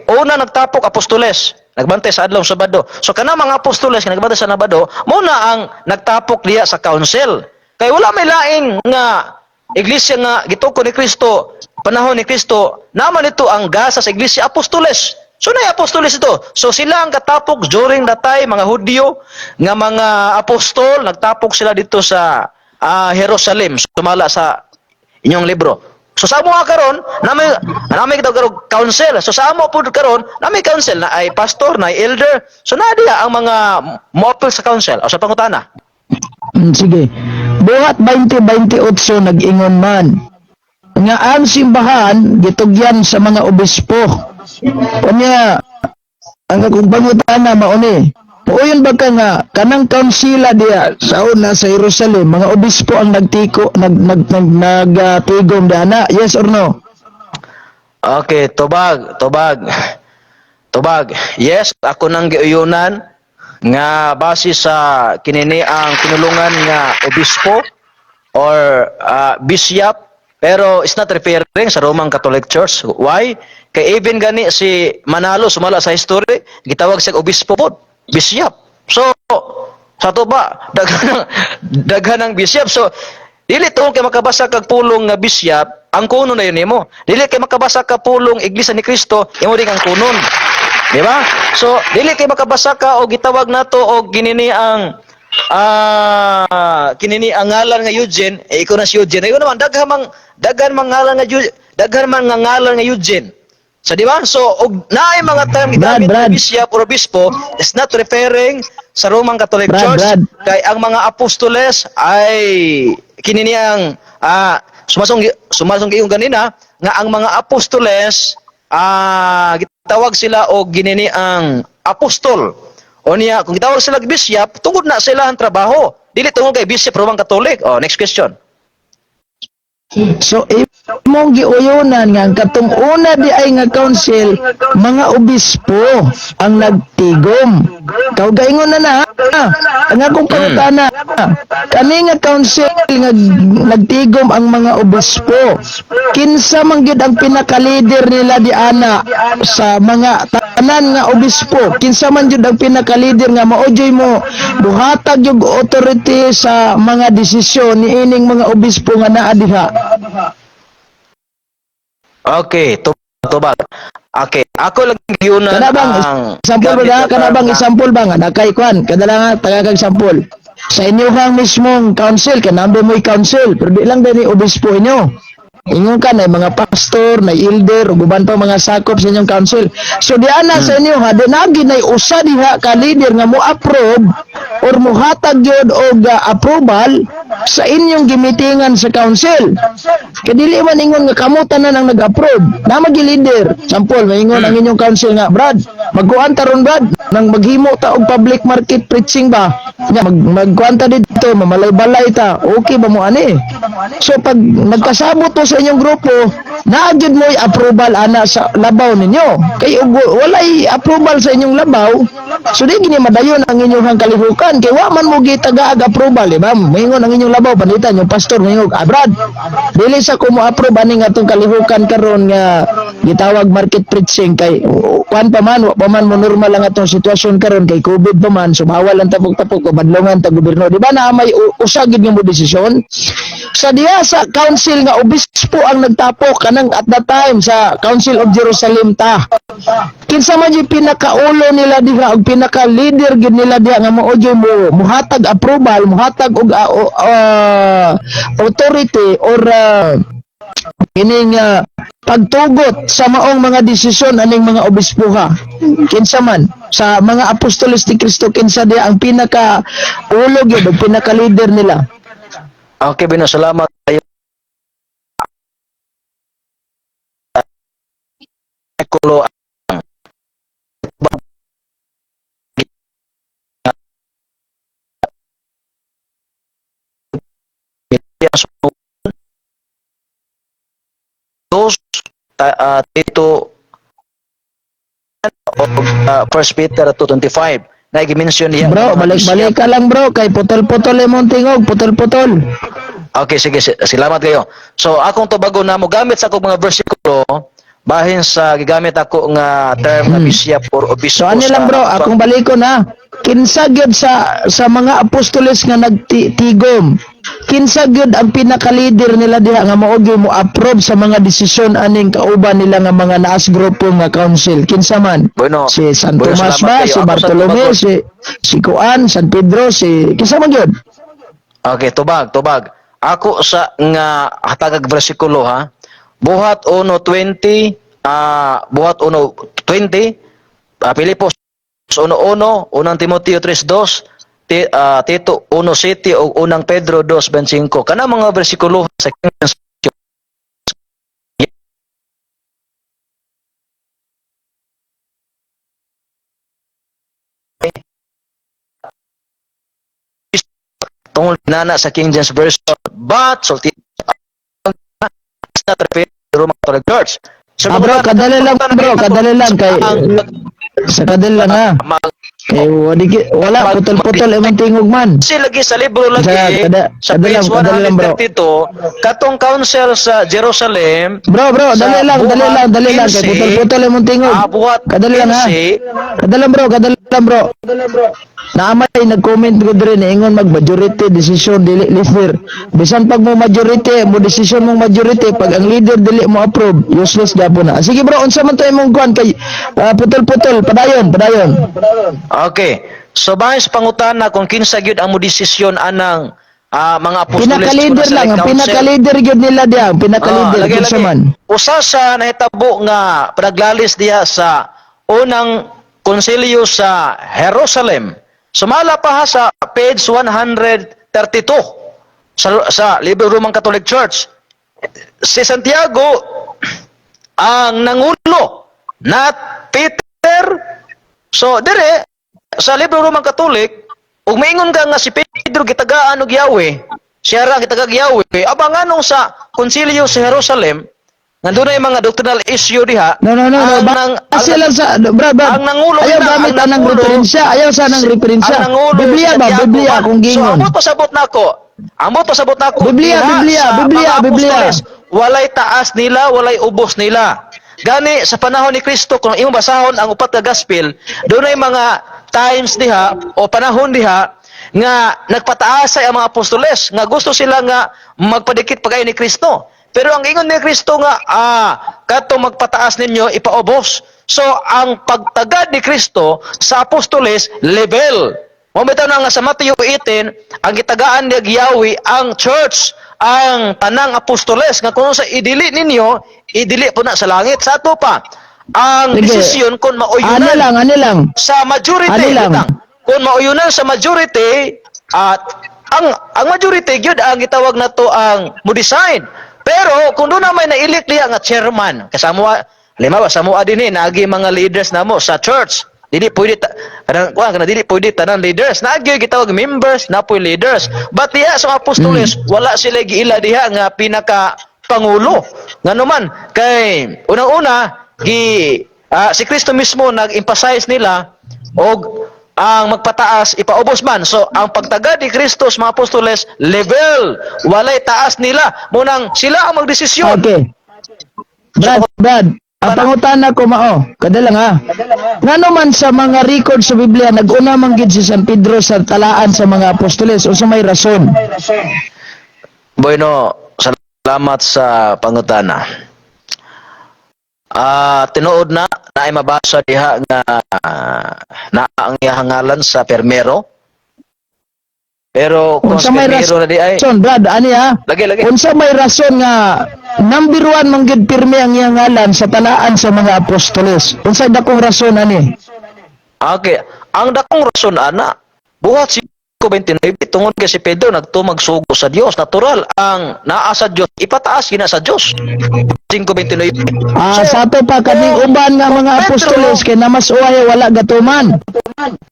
Speaker 2: Una nagtapok apostoles, nagbantay sa adlaw Sabado. So kana mga apostoles nga nagbantay sa Sabado, muna ang nagtapok diha sa council. Kay wala may laing nga iglesia nga gitukod ni Kristo, panahon ni Kristo, naman ito ang gasa sa iglesia apostoles. So na apostoles ito. So sila ang katapok during that time, mga Hudyo nga mga apostol, nagtapok sila dito sa Jerusalem, sumala sa inyong libro. So sa amo karon, nami kita karon council. So sa amo pud karon, nami council na ay pastor, na ay elder. So na diha ang mga moapil sa council o sa pangutana.
Speaker 1: Sige. Buhat 2028 nag-ingon man nga ang simbahan gitugyan sa mga obispo. Kanya ang akong pangutana mao ni. Puuyon ba ka nga kanang kaunsila diya sa una sa Jerusalem, mga obispo ang nagtiko nagtigom dana? Yes or no?
Speaker 2: Okay, tubag. Yes, ako nang giuyunan nga base sa kinini ang tinulungan nga obispo or bishop, pero it's not referring sa Roman Catholic Church. Why? Kay even gani si Manalo sumala sa history, gitawag siya obispo pod, bishop. So sa to ba daghan ng bishop. So dili to kay makabasa kag pulong nga bishop, ang kuno na yun nimo. Dili kay makabasa ka pulong Iglesia ni Cristo, imo din ang kunon. Di ba? So dili kay makabasa ka o gitawag nato og kinini ang ngalan nga Eugene, ikaw na si Eugene. Ayun naman daghan mang ngalan nga Eugene. So di ba? So og naay mga term gigamit ng bishop or obispo is not referring sa Roman Catholic Church. Kay ang mga apostoles ay kinini ang sumasong giyong ganina nga ang mga apostoles gitawag sila o ginini ang apostol. O niya, kung gitawag sila bishop, tungod na sila ang trabaho. Dili tungod kay bishop Roman Catholic. Oh, next question.
Speaker 1: So, imong giuyonan nga ang katong una di ay nga council, mga obispo ang nagtigom. Kaugaingon na. Ang akong pangutana, kani nga council nga nagtigom ang mga obispo. Kinsa man gyud ang pinaka-leader nila di ana sa mga tanan nga obispo? Kinsa man gyud ang pinaka-leader nga maojoy mo buhatag yung authority sa mga desisyon ni ining mga obispo nga naa diha?
Speaker 2: Okay, tubag. Okay, ako lang yun
Speaker 1: ang example ba? Kanabang example ba nga nakay kwan kadala nga taga kag example sa inyong mismong council kanambe mo'y council pero di lang dani obispo inyo. Ingon ka na mga pastor, na elder, o guban pa mga sakop sa inyong council. So di ana sa inyo ha, di nagi na usa diha ka leader nga mo approve or mo hatag yun og approval sa inyong gimitingan sa council. Kadili man ingon nga kamo tanan ang nag-approve. Na magi leader. Sample, maingon ang inyong council nga, Brad, magkuan ta ron Brad, nang maghimo ta og public market preaching ba? Nya magkuan ta dito, mamalay-balay ta. Okay ba mo ani? So pag nagkasabot to sa inyong grupo, naagid mo approval ana sa labaw ninyo. Kay walay approval sa inyong labaw, so di gini madayon ang inyong kalihukan. Kay wa man mo gitagaag approval, di ba? Maingon ang inyong labaw, panitan yung pastor maingon, Brad, dili sa ko mo approve ani nga tong kalihukan karon nga gitawag market preaching kay kuan pa man, wa pa man mo normal lang atong sitwasyon karon kay COVID pa man, so bawal ang tapok-tapok o badlongan ta gobyerno. Di ba na may usagid nga mo desisyon? Sa diha sa council nga obispo ang nagtapok kanang at that time sa Council of Jerusalem ta. Kinsa man yung pinakaulo nila diha og pinaka-leader gid nila diha nga maojo mo muhatag approval, muhatag og authority or kining pagtugot sa maong mga desisyon aning mga obispo ha. Kinsa man sa mga apostoles ni Kristo, kinsa diha ang pinaka-ulo gyud og pinaka-leader nila?
Speaker 2: Okay, Bino, salamat kayo. Kulo Tito First Peter 2:25 na i-mention niya.
Speaker 1: Bro, balik-balik ka lang bro, kay putol-putol imong tingog, putol-putol.
Speaker 2: Okay, sige, salamat kayo. So, akong tubago na mo gamit sa akong mga bersikulo, bahin sa gigamit ako nga term nga bishop or obispo.
Speaker 1: So, ano lang bro, akong baliko na. Kinsa gyud sa mga apostoles nga nagtigom. Kinsa gyud ang pinaka-leader nila diha nga mao gyud mo approve sa mga desisyon aning kauban nila nga mga naas grupo nga council. Kinsa man?
Speaker 2: Bueno,
Speaker 1: Si San
Speaker 2: bueno,
Speaker 1: Tomas
Speaker 2: salamat
Speaker 1: ba,
Speaker 2: kayo.
Speaker 1: si
Speaker 2: Ako
Speaker 1: Bartolome, si Juan, San Pedro, kinsa man gyud?
Speaker 2: Okay, tubag. Ako sa nga hatagag bersikulo ha. Buhat 1:20, buhat 1:20, Pilipos 1:1, unang Timoteo 3:2, Tito 1:7 o unang Pedro 2:25. Kana mga bersikulo sa tungod nana sa King James Version, but sulti not referred to Roman Catholic Church. So,
Speaker 1: Bro, kadali lang bro, kadali lang kay sa kadali lang ha. Eh, wala putol-putol imong tingog man.
Speaker 2: Kasi lagi sa libro lagi sa
Speaker 1: kada
Speaker 2: page
Speaker 1: lang, bro.
Speaker 2: 132 katong council sa Jerusalem
Speaker 1: Bro,
Speaker 2: sa
Speaker 1: dali lang kay
Speaker 2: 15,
Speaker 1: putol-putol imong tingog.
Speaker 2: buhat
Speaker 1: Kadali lang ha.
Speaker 2: 15,
Speaker 1: Kadali lang bro. Naamay nag-comment ko diri ingon mag-majority decision dili leader. Bisan pag mo majority, mo decision mong majority pag ang leader dili mo approve, useless gyapon na. Sige bro, unsa man to imong kuan kay putol-putol, padayon.
Speaker 2: Okay. So bahin sa pangutana kung kinsa gyud ang mo desisyon anang mga apostoles
Speaker 1: Pinaka-leader lang, ang pinaka-leader gyud nila diya, pinaka-leader kinsa man.
Speaker 2: Usa sa nahitabo nga panaglalis diha sa unang konsilyo sa Jerusalem. Sumala pa ha sa page 132 sa libro Roman Catholic Church. Si Santiago ang nangulo, not Peter. So dire sa libro Roman Catholic, ug maingon ka nga si Pedro gitagaan og Yahweh, siya ra gitagag Yahweh, abang anong sa konsilyo sa Jerusalem, nandun na yung mga doctrinal issue diha.
Speaker 1: No. Kasi lang sa, brad.
Speaker 2: Ang nangulo
Speaker 1: ayaw
Speaker 2: na,
Speaker 1: gamit
Speaker 2: ang
Speaker 1: anang
Speaker 2: nangulo,
Speaker 1: referensya. Ayaw sa anang referensya.
Speaker 2: ang nangulo
Speaker 1: Biblia
Speaker 2: si
Speaker 1: ba?
Speaker 2: Santiago
Speaker 1: Biblia
Speaker 2: man.
Speaker 1: kung
Speaker 2: So,
Speaker 1: gingon.
Speaker 2: amo to sabot nako. Amo to sabot nako.
Speaker 1: Biblia,
Speaker 2: diha
Speaker 1: Biblia,
Speaker 2: sa
Speaker 1: Biblia,
Speaker 2: mga
Speaker 1: Biblia.
Speaker 2: apostoles, walay taas nila, walay ubos nila. Gani sa panahon ni Kristo kung imong basahon ang upat ka gospel, doon ay mga times diha o panahon diha nga nagpataasay ang mga apostoles nga gusto sila nga magpadikit pagay ni Kristo. Pero ang ingon ni Kristo nga kadto magpataas ninyo ipaubos. So ang pagtagad ni Kristo sa apostoles level. Momento na nga sa Matthew 18, ang gitagaan ni Yahweh ang church, ang tanang apostoles nga kung sa idili ninyo, idili po na sa langit. Sa ato pa, ang
Speaker 1: Sige.
Speaker 2: desisyon kung mauyunan
Speaker 1: Ano lang.
Speaker 2: sa majority,
Speaker 1: Ano lang.
Speaker 2: butang. Kung mauyunan sa majority, at ang majority gyud ang gitawag nato ang mo design. Pero kung doon na may nailik liya nga chairman, kasama lima ba samoa dinhi naagi mga leaders namo sa church. Dili pwede dili pwede tanan leaders. Naagi gitawag members na poy leaders. But diha sa apostoles wala sila giila diha nga pinaka pangulo. Ngano man kay unang-una si Kristo mismo nag-emphasize nila og ang magpataas ipaubos man. So ang pagtagad ni Kristo sa mga apostoles level, walay taas nila. Munang sila ang magdesisyon.
Speaker 1: Okay. Brad. Ang pangutana ko mao, kada lang ha. Ngano man sa mga record sa Biblia nag-una man gid si San Pedro sa talaan sa mga apostoles o sa may rason?
Speaker 2: Bueno, salamat sa pangutana. Tinuod na ay mabasa diha nga na ang iyang ngalan sa permero. Pero kung sa
Speaker 1: Unsa may
Speaker 2: permero na di ay
Speaker 1: rason, Brad, ani ha?
Speaker 2: lagi.
Speaker 1: Unsa may rason nga number 1 man gid pirmi ang iyang ngalan sa talaan sa mga apostoles? Unsa dakong rason ani?
Speaker 2: Okay, ang dakong rason ana buhat si 29 tungod kay si Pedro nagtumag sugo sa Dios, natural ang naa sa Dios ipataas gina sa Dios. 5:29.
Speaker 1: Sa ato pa kaming uban nga mga apostoles kay namasuhay wala gatuman.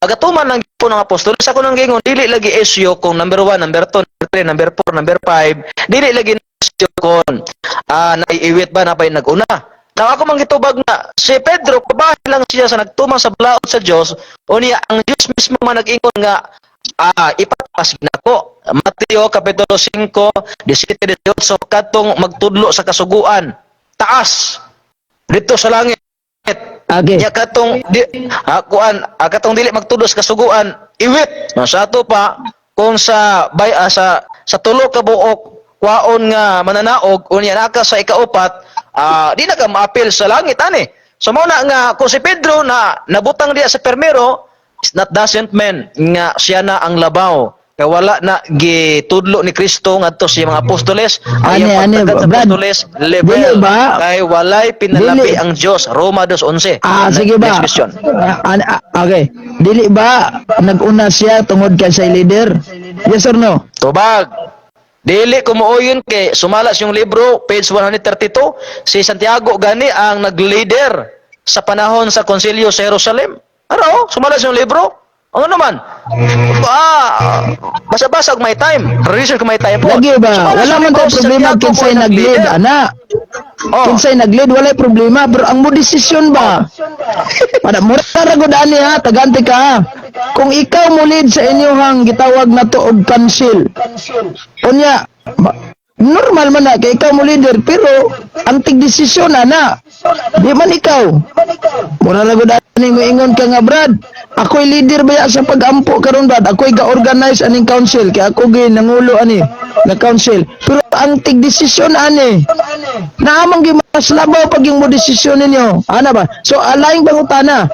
Speaker 2: Agatuman lang po ng apostol. Sa kunang gingon, dili lagi issue kung number 1, number 2, number 3, number 4, number 5. Dili lagi issue kung naiiwit ba na pa yung nag-una. Na ako mang gitubag na si Pedro, kabahin lang siya sa nagtumang sa blaod sa Diyos, o niya, ang Diyos mismo man nag-ingon nga, ipataas ginako. Mateo Kapitulo 5, 17-18, katong magtudlo sa kasuguan. Taas. Dito sa langit.
Speaker 1: Okay.
Speaker 2: Ya katong katong dili magtudos kasuguan iwit sa ato pa kung sa sa tulo ka buok kwaon nga mananaog unya naka sa ikaupat di na ka maapil sa langit ani. So mao na nga kung si Pedro na nabutang diya sa permero, that doesn't mean nga siya na ang labaw. Kaya wala na gitudlo ni Kristo ngadto sa mga apostoles. Ang pagtagad sa apostoles level kay walay pinalapi ang Dios. Roma 2:11.
Speaker 1: Sige ba?
Speaker 2: Next question.
Speaker 1: Okay. Dili ba nag-una siya tungod kay sa leader? Yes or no?
Speaker 2: Tubag. Dili ko mooyon kay sumala siyang libro page 132 si Santiago gani ang nag-leader sa panahon sa konsilyo sa Jerusalem. Ano? Sumala siyang libro. Ano naman? Basa-basa kung may time. Tradition kung may time po.
Speaker 1: Lagi ba?
Speaker 2: So,
Speaker 1: Wala man tayo problema kinsay nag-lead, ana.
Speaker 2: Oh.
Speaker 1: Kinsay nag-lead, wala problema. Pero ang mo desisyon ba? Para mura ra gud ani ha, taganti ka ha. Kung ikaw mo lead sa inyohang gitawag na to og council. Unya, normal man na kay ikaw mo leader pero ang tig-desisyon ana. Di man ikaw. Mura ra gud ani mo ingon ka nga Brad. Ako'y leader baya sa pag-ampo karon Brad. Ako'y ga-organize aning council kay ako gi nangulo ani na council. Pero ang tig-desisyon ani. Naamang gi mas labaw pag yung mo desisyon ninyo. Ana ba? So alayng bangutana.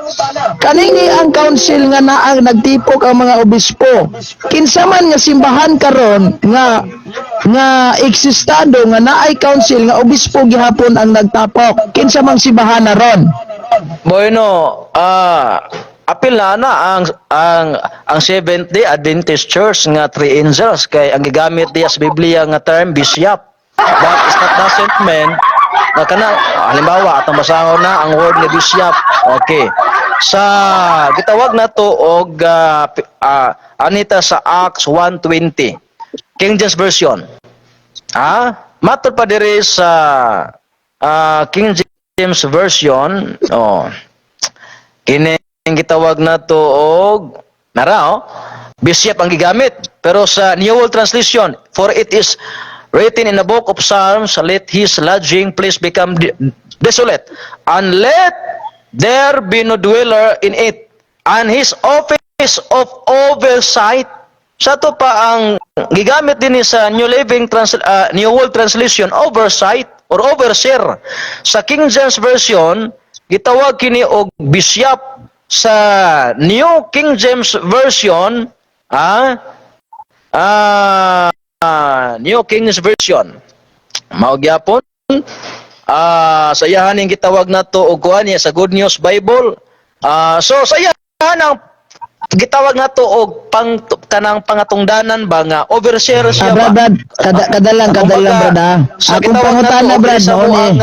Speaker 1: Kanini ang council nga naang nagtipok ang mga obispo. Kinsa man nga simbahan karon nga eksistado nga naay council nga obispo gihapon ang nagtapok. Kinsa mang simbahan na ron?
Speaker 2: Bueno, apil na ang Seventh-day Adventist Church nga three angels kay ang gigamit diya sa Biblia nga term bishop. That is not doesn't mean na kana halimbawa atong basahon na ang word ni bishop. Okay. Sa gitawag na to og anita sa Acts 1:20. King James Version. Matod pa diri sa King James Version, kini gitawag na to og bishop ang gigamit. Pero sa New World Translation, for it is written in the book of Psalms, let his lodging place become desolate, and let there be no dweller in it, and his office of oversight. Sa to pa ang gigamit din sa New World Translation, oversight or overseer. Sa King James Version, gitawag kini og bishop. Sa New King James Version, New King James Version, mao gyapon sa iyahan ning gitawag nato og kuan niya sa Good News Bible. So sa iyahan ang gitawag nato og kanang pangatungdanan ba nga overseer siya ba?
Speaker 1: Brad, kadalang Brad ha. Akong pangutana Brad mo ni.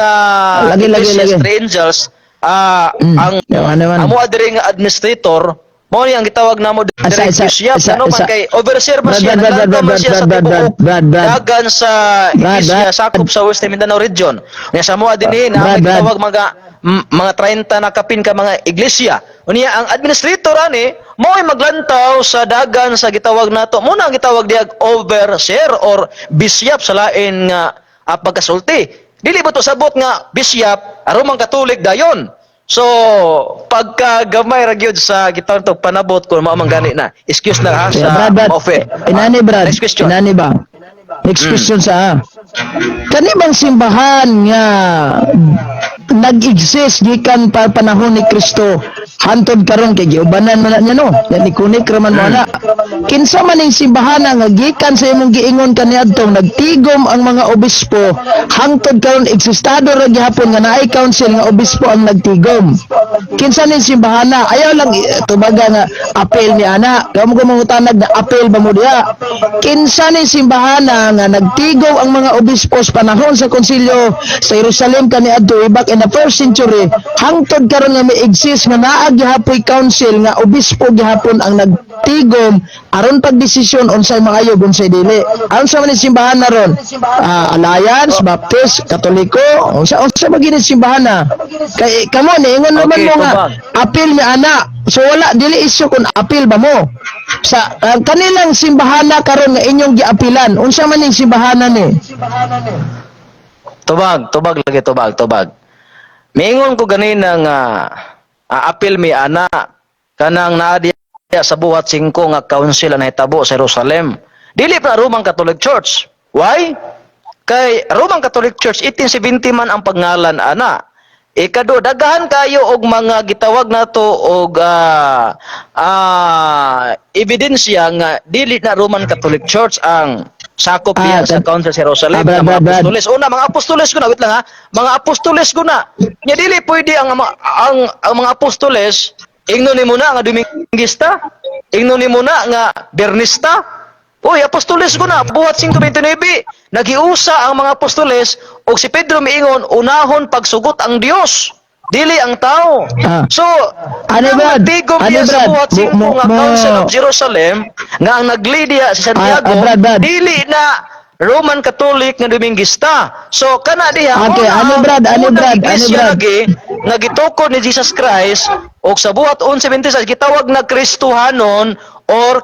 Speaker 1: Lagi.
Speaker 2: Angels, ang mo adiri nga administrator mo ni ang gitawag namo diri bishop ano man kay overseer ba siya naglantaw siya sa tibuok dagan sa iglesia sakop sa West Mindanao region. Nya sa mo adiri na gitawag mga 30 na kapin ka mga iglesia. Unya ang administrator ani mo ay maglantaw sa dagan sa gitawag nato mo na ang gitawag diag overseer or bishop sa lain nga pagkasulti. Dili ba to sabot nga bishop aron man Katolik dayon. So pagka gamay ra gyud sa gitawag to panabot ko mao man gani na. Excuse na ha sa offer.
Speaker 1: Inani Brad.
Speaker 2: Next question.
Speaker 1: Inani ba? Next question sa kani bang simbahan nga nag-exist gikan pa panahon ni Kristo hantod karon kay giubanan man niya no yan ikunik raman mo na kinsa man ning simbahan nga gikan sa imong giingon kaniadtong nagtigom ang mga obispo hangtod karon eksistado ra gihapon nga naay council nga obispo ang nagtigom kinsa ning simbahan ayaw lang tubaga nga apel ni ana kamo ko mangutanag na apel ba mo diha kinsa ning simbahan nga nagtigom ang mga obispo sa panahon sa konsilyo sa Jerusalem kaniadto back in the first century hangtod karon nga may exist nga naa gihapoy council nga obispo gihapon ang nagtigom aron pagdesisyon unsay maayo unsay dili aron sa man simbahan na ron Alliance Baptist Katoliko unsa ba gini simbahan na kay kamo ni ingon naman mo nga apil ni ana so wala dili isyu kun apil ba mo sa kanilang simbahan na karon nga inyong giapilan unsa man ning simbahan ni
Speaker 2: Tubag lagi. Miingon ko ganina nga apil mi ana kanang naa diya sa buhat 5 nga council na hitabo sa Jerusalem. Dili pa Roman Catholic Church. Why? Kay Roman Catholic Church 1870 man ang pangalan ana. Ikado daghan kayo og mga gitawag nato og ebidensya nga dili na Roman Catholic Church ang sakop diya sa Council sa Jerusalem mga apostoles. Mga apostoles ko na wait lang ha. Mga apostoles ko na. Nya dili pwede ang mga apostoles ingnon ni muna nga Domingista, ingnon ni muna nga Bernista. Oy, apostoles ko na buhat 5:29. Nagiusa ang mga apostoles og si Pedro miingon unahon pagsugot ang Dios. dili ang tao.
Speaker 1: Ah.
Speaker 2: So,
Speaker 1: Ano, Brad?
Speaker 2: tigom
Speaker 1: Ano,
Speaker 2: diya sa
Speaker 1: Brad?
Speaker 2: buhat singko nga
Speaker 1: Mo-
Speaker 2: Council of Jerusalem nga ang nag-lead diya sa Santiago,
Speaker 1: Brad.
Speaker 2: dili na Roman Catholic nga Dominguista. So kana diha
Speaker 1: Okay, ano, Brad?
Speaker 2: iglesia lagi nga gitukod ni Jesus Christ o sa buhat 1126 gitawag na Kristohanon or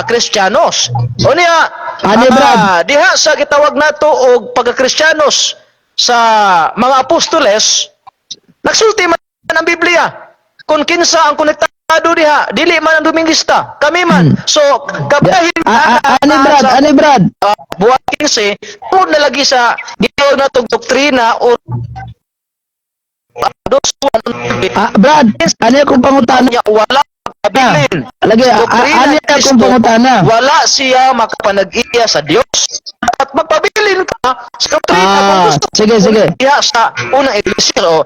Speaker 2: Kristiyanos. O niya,
Speaker 1: Ano, Brad?
Speaker 2: diha sa gitawag nato og pagka-Kristiyanos sa mga apostoles, nagsulti man ang Biblia. Kung kinsa ang konektado diha, dili man ang Dominguista, kami man. So, kabahin
Speaker 1: Ano, Brad?
Speaker 2: buhat 15, tungod na lagi sa gitawag natong doktrina o
Speaker 1: Brad, ano akong pangutana?
Speaker 2: wala pabilin.
Speaker 1: Lagi,
Speaker 2: Doktrina
Speaker 1: ano
Speaker 2: ni
Speaker 1: akong
Speaker 2: Kristo,
Speaker 1: pangutana?
Speaker 2: wala siya makapanag-iya sa Dios. At magpabilin ka sa doktrina kung gusto
Speaker 1: Sige.
Speaker 2: diha sa unang iglesia o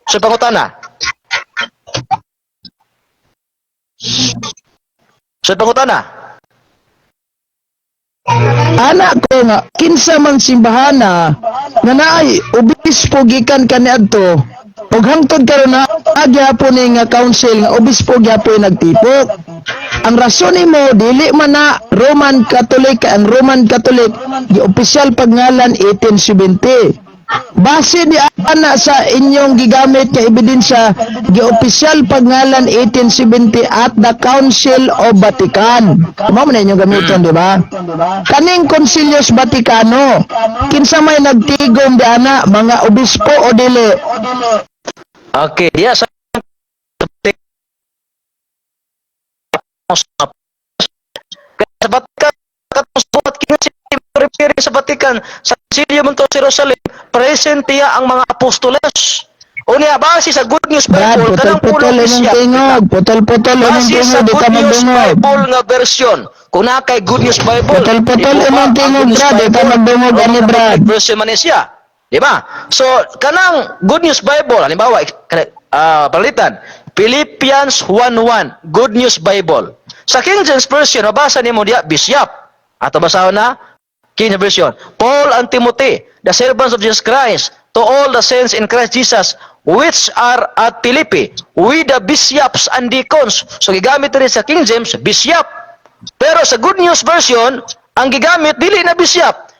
Speaker 2: sa pangutana. Sa pangutana.
Speaker 1: Anak ko nga, kinsa man simbahana, nga naay, obispo gikan kaniadto, ug hangtod karon na agyapon ni nga council nga obispo gyapon nagtipok. Ang rason nimo dili man na Roman Catholic, ang Roman Catholic gi opisyal pagngalan 1870. Base di ana sa inyong gigamit nga ebidensya, gi-opisyal pagngalan 1870 at the Council of Vatican. Mao man inyong gamiton, di ba? Kaning Concilios Vaticano, kinsa may nagtigom di ana, mga obispo o dili?
Speaker 2: Okay, diya sa Vatican, katong referi sa Vatican, sa Concilio Monte Jerusalem, present niya ang mga apostoles. O niya, base sa Good News
Speaker 1: Brad,
Speaker 2: Bible, kanang
Speaker 1: putol-putol
Speaker 2: unang
Speaker 1: imong
Speaker 2: isya.
Speaker 1: tingog, putol-putol imong
Speaker 2: Base
Speaker 1: tingog,
Speaker 2: sa
Speaker 1: di ka
Speaker 2: Good News
Speaker 1: magdungog.
Speaker 2: Bible nga version, kung na kay Good News Bible,
Speaker 1: Putol-putol
Speaker 2: di ba
Speaker 1: imong
Speaker 2: ang
Speaker 1: tingog,
Speaker 2: Good News
Speaker 1: Brad, di ka
Speaker 2: Bible,
Speaker 1: magdungog,
Speaker 2: Roman
Speaker 1: ani, Brad.
Speaker 2: Catholic version man siya. Di ba? So, kanang Good News Bible, halimbawa, palitan, Philippians 1:1, Good News Bible. Sa King James Version, nabasa ni mo diya, Bishop. Ato basahon na, King James Version. Paul and Timothy, the servants of Jesus Christ, to all the saints in Christ Jesus, which are at Philippi, with the bishops and deacons. So, gigamit rin sa King James, bishop. Pero sa Good News Version, ang gigamit, dili na bishop.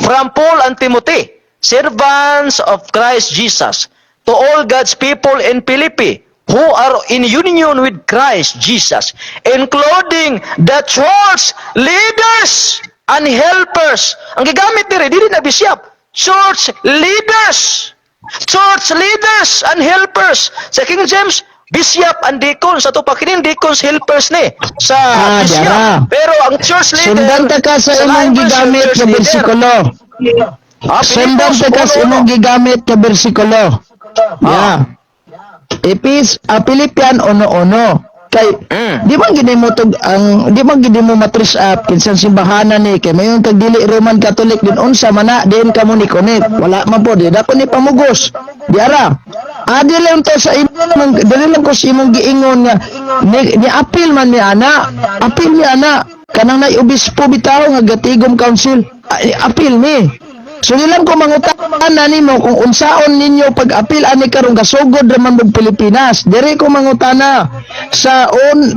Speaker 2: From Paul and Timothy, servants of Christ Jesus, to all God's people in Philippi, who are in union with Christ Jesus, including the church leaders and helpers. Ang gigamit nila, dili na bishop. Church leaders. Church leaders and helpers. Sa King James, bishop and deacons. Sa tupakin deacons, helpers ni. Sa bishop.
Speaker 1: Diara.
Speaker 2: Pero ang church leader,
Speaker 1: Sundan ta ka sa imong
Speaker 2: lain version,
Speaker 1: gigamit
Speaker 2: church
Speaker 1: nga
Speaker 2: leader.
Speaker 1: bersikulo. Sundan
Speaker 2: Pilipos,
Speaker 1: ta ka sa imong gigamit nga bersikulo. Yeah. Philippian 1:1. Kay di man gid mo di man gid mo matris up kinsan simbahanan ni kay mayon kag dili Roman Catholic din unsa man na din kamo ni connect wala man po di dako ni pamugos diara adi lang to sa imong dili lang ko sa imong giingon nga ni apil man ni ana kanang nay obispo bitaw nga gatigom council apil ni. So nilang ko mangutanan nimo kung unsaon ninyo pag-apil ani karon gasugod raman og Pilipinas. Diri ko mangutana sa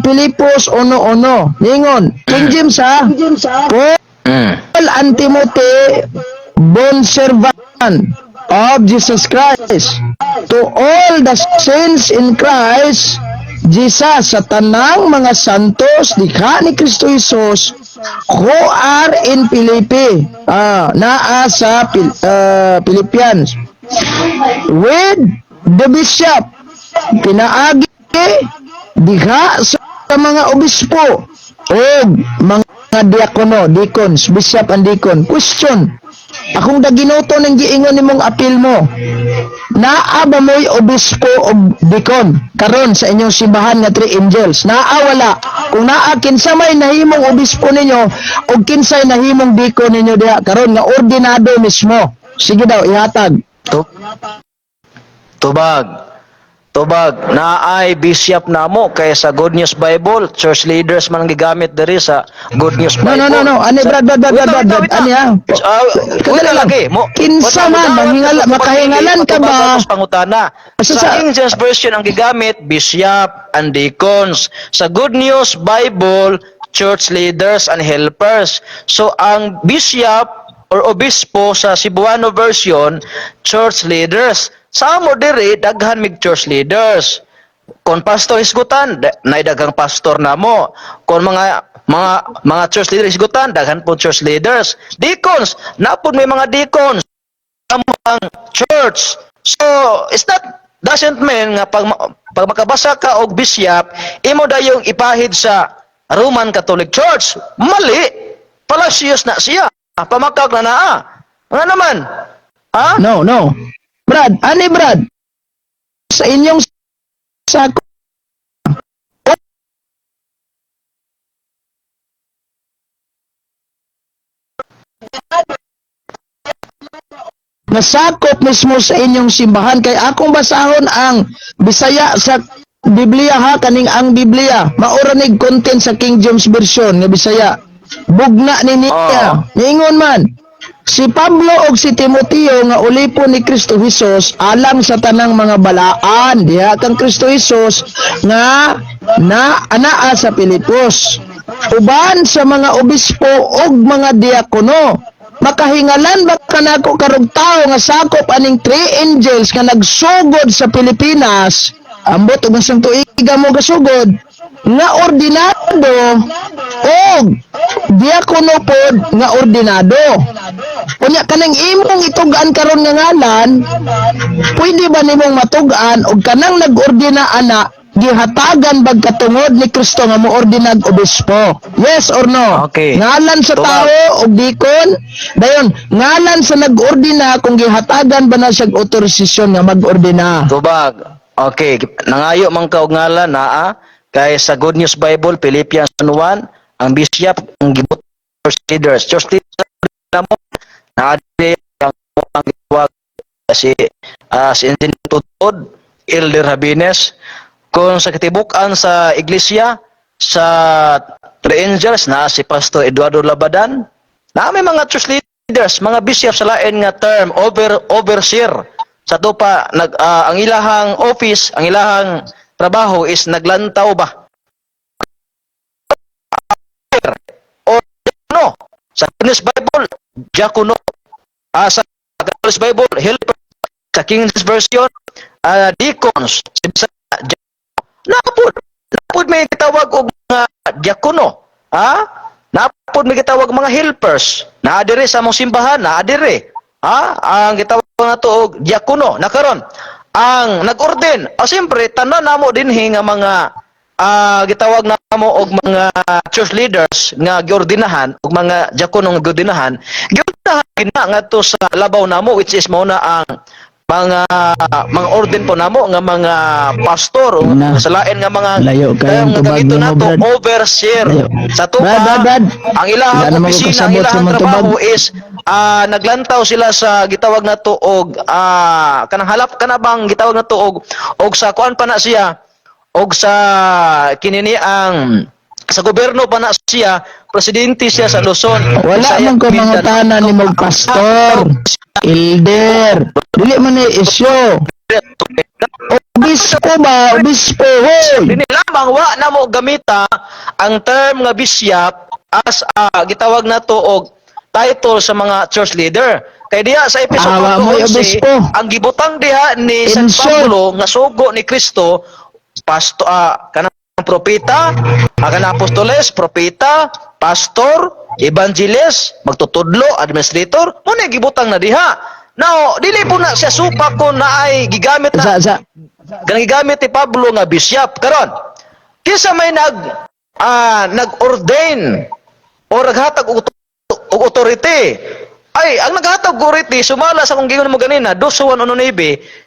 Speaker 1: Pilipos 1:1. Ningon, King James ha. Paul and Timothy, bond servant of Jesus Christ, to all the saints in Christ Jesus, sa tanang mga santos dikha ni Kristo Jesus who are in Philippi, naa sa Philippians, with the bishop, pinaagi diha sa mga obispo o mga diakono, deacons, bishop and deacon. Question, akong daginoto ng giingon nimong apil mo, naa ba mo'y obispo o deacon karon sa inyong simbahan nga Three Angels? Naa wala? Kung naa, kinsa may nahimong obispo ninyo o kinsay nahimong deacon ninyo diha karon nga ordinado mismo? Sige daw, ihatag.
Speaker 2: Tubag. Tubag, naay bishop namo kay sa Good News Bible, church leaders man ang gigamit diri sa Good News
Speaker 1: No,
Speaker 2: Bible.
Speaker 1: no, no, no. Ani, Brad. Ani, ha?
Speaker 2: Wait
Speaker 1: Kadali lang.
Speaker 2: lagi.
Speaker 1: Kinsa man, makahingalan ka ba?
Speaker 2: Pangutana.
Speaker 1: Asa
Speaker 2: Sa
Speaker 1: sa-
Speaker 2: King James Version ang gigamit, bishop and deacons. Sa Good News Bible, church leaders and helpers. So, ang bishop or obispo sa Cebuano version, church leaders. Sa amo diri daghan mig church leaders. Kung pastor isgutan, naidagang pastor namo. Kung mga church leaders isgutan, daghan po church leaders. Deacons, napod may mga deacons sa ang church. So, it's not doesn't mean nga pag makabasa ka og bishop, imo dayong ipahid sa Roman Catholic Church. Mali. Palacios na siya. Pamakag na naa. Nga naman. Ha?
Speaker 1: No, no. Brad, sa inyong sako, nasakop mismo sa inyong simbahan kay akong basahon ang Bisaya sa Biblia ha, kaning ang Biblia mauranig content sa King James Version nga Bisaya bugna ni niya niingon man si Pablo og si Timoteo nga ulipon ni Kristo Jesus alang sa tanang mga balaan diha kang Kristo Jesus nga anaa sa Pilipos uban sa mga obispo og mga diakono makahingalan ba kanako karong tao nga sakop aning 3 angels nga nagsugod sa Pilipinas ambot og isang tuiga mo gasugod nga ordinado og diakono pod nga ordinado unya kanang imong itugan karon nga ngalan pwede ba nimong matugan og kanang nag-ordina ana gihatagan bag katungod ni Kristo nga moordinag obispo yes or no
Speaker 2: Okay.
Speaker 1: ngalan sa
Speaker 2: Tubag.
Speaker 1: tao og dikon dayon ngalan sa nag-ordina kung gihatagan ba na siyang otorisasyon nga mag-ordina
Speaker 2: Tubag. Okay, nangayo man ka og ngalan naa kay sa Good News Bible Philippians 1 ang bishop ang gibot church leaders. Church leaders namo naa ang gitawag si Engineer Tutod, Elder Habines. Kung sa katibukan sa iglesia sa Three Angels na si Pastor Eduardo Labadan, na may mga church leaders, mga bishop sa lain nga term, overseer. Sa to pa ang ilahang office, ang ilahang trabaho is naglantaw ba? O no, sa King's Bible, diakono. Sa King's Bible, helper. Sa King's Version, deacons. Napod may gitawag og mga diakono. Ha? Napod may gitawag mga helpers. Naadiri sa among simbahan, naadiri. Ha? Ang gitawag na to og diakono. Nakaron, ang nag-orden, siyempre, tanan namo dinhi nga mga gitawag namo og mga church leaders nga giordinahan og mga diakono nga giordinahan, gina ngadto sa labaw namo which is mao na ang mga orden po namo nga mga pastor o
Speaker 1: Na.
Speaker 2: sa lain nga mga
Speaker 1: Layo kayong
Speaker 2: nga
Speaker 1: tubag
Speaker 2: dito
Speaker 1: nimo,
Speaker 2: na to
Speaker 1: Brad.
Speaker 2: overseer
Speaker 1: Layo.
Speaker 2: sa to
Speaker 1: Brad.
Speaker 2: ang ilahang
Speaker 1: Wala naman ko
Speaker 2: opisina ang
Speaker 1: kasabot sa
Speaker 2: ilahang
Speaker 1: mga
Speaker 2: trabaho
Speaker 1: tubag.
Speaker 2: is naglantaw sila sa gitawag na to og kanang halap kana bang gitawag na to og sa kuan pa na siya og sa kinini ang sa gobyerno pa na siya presidente siya sa Luzon
Speaker 1: wala
Speaker 2: Bisaya,
Speaker 1: man ko
Speaker 2: Mindanao.
Speaker 1: mangutana ni mong pastor elder dili man ni isyo obispo hoy
Speaker 2: Dini lamang wa na mo gamita ang term nga bishop as gitawag na to og title sa mga church leader. Kay diha sa episode
Speaker 1: Awa mo,
Speaker 2: 11,
Speaker 1: obispo.
Speaker 2: ang gibutang diha ni San
Speaker 1: Insult.
Speaker 2: Pablo nga sugo ni Kristo pasto kanang propeta, kanang apostoles, propeta, pastor, evangelist, magtutudlo, administrator, mo na gibutang na diha. Now, dili po na siya supa ko na ay gigamit na
Speaker 1: sa
Speaker 2: kanang gigamit ni Pablo nga bishop karon kinsa may nag-ordain o naghatag og authority ay ang naghatag og authority sumala sa kung gingon mo ganina 2:1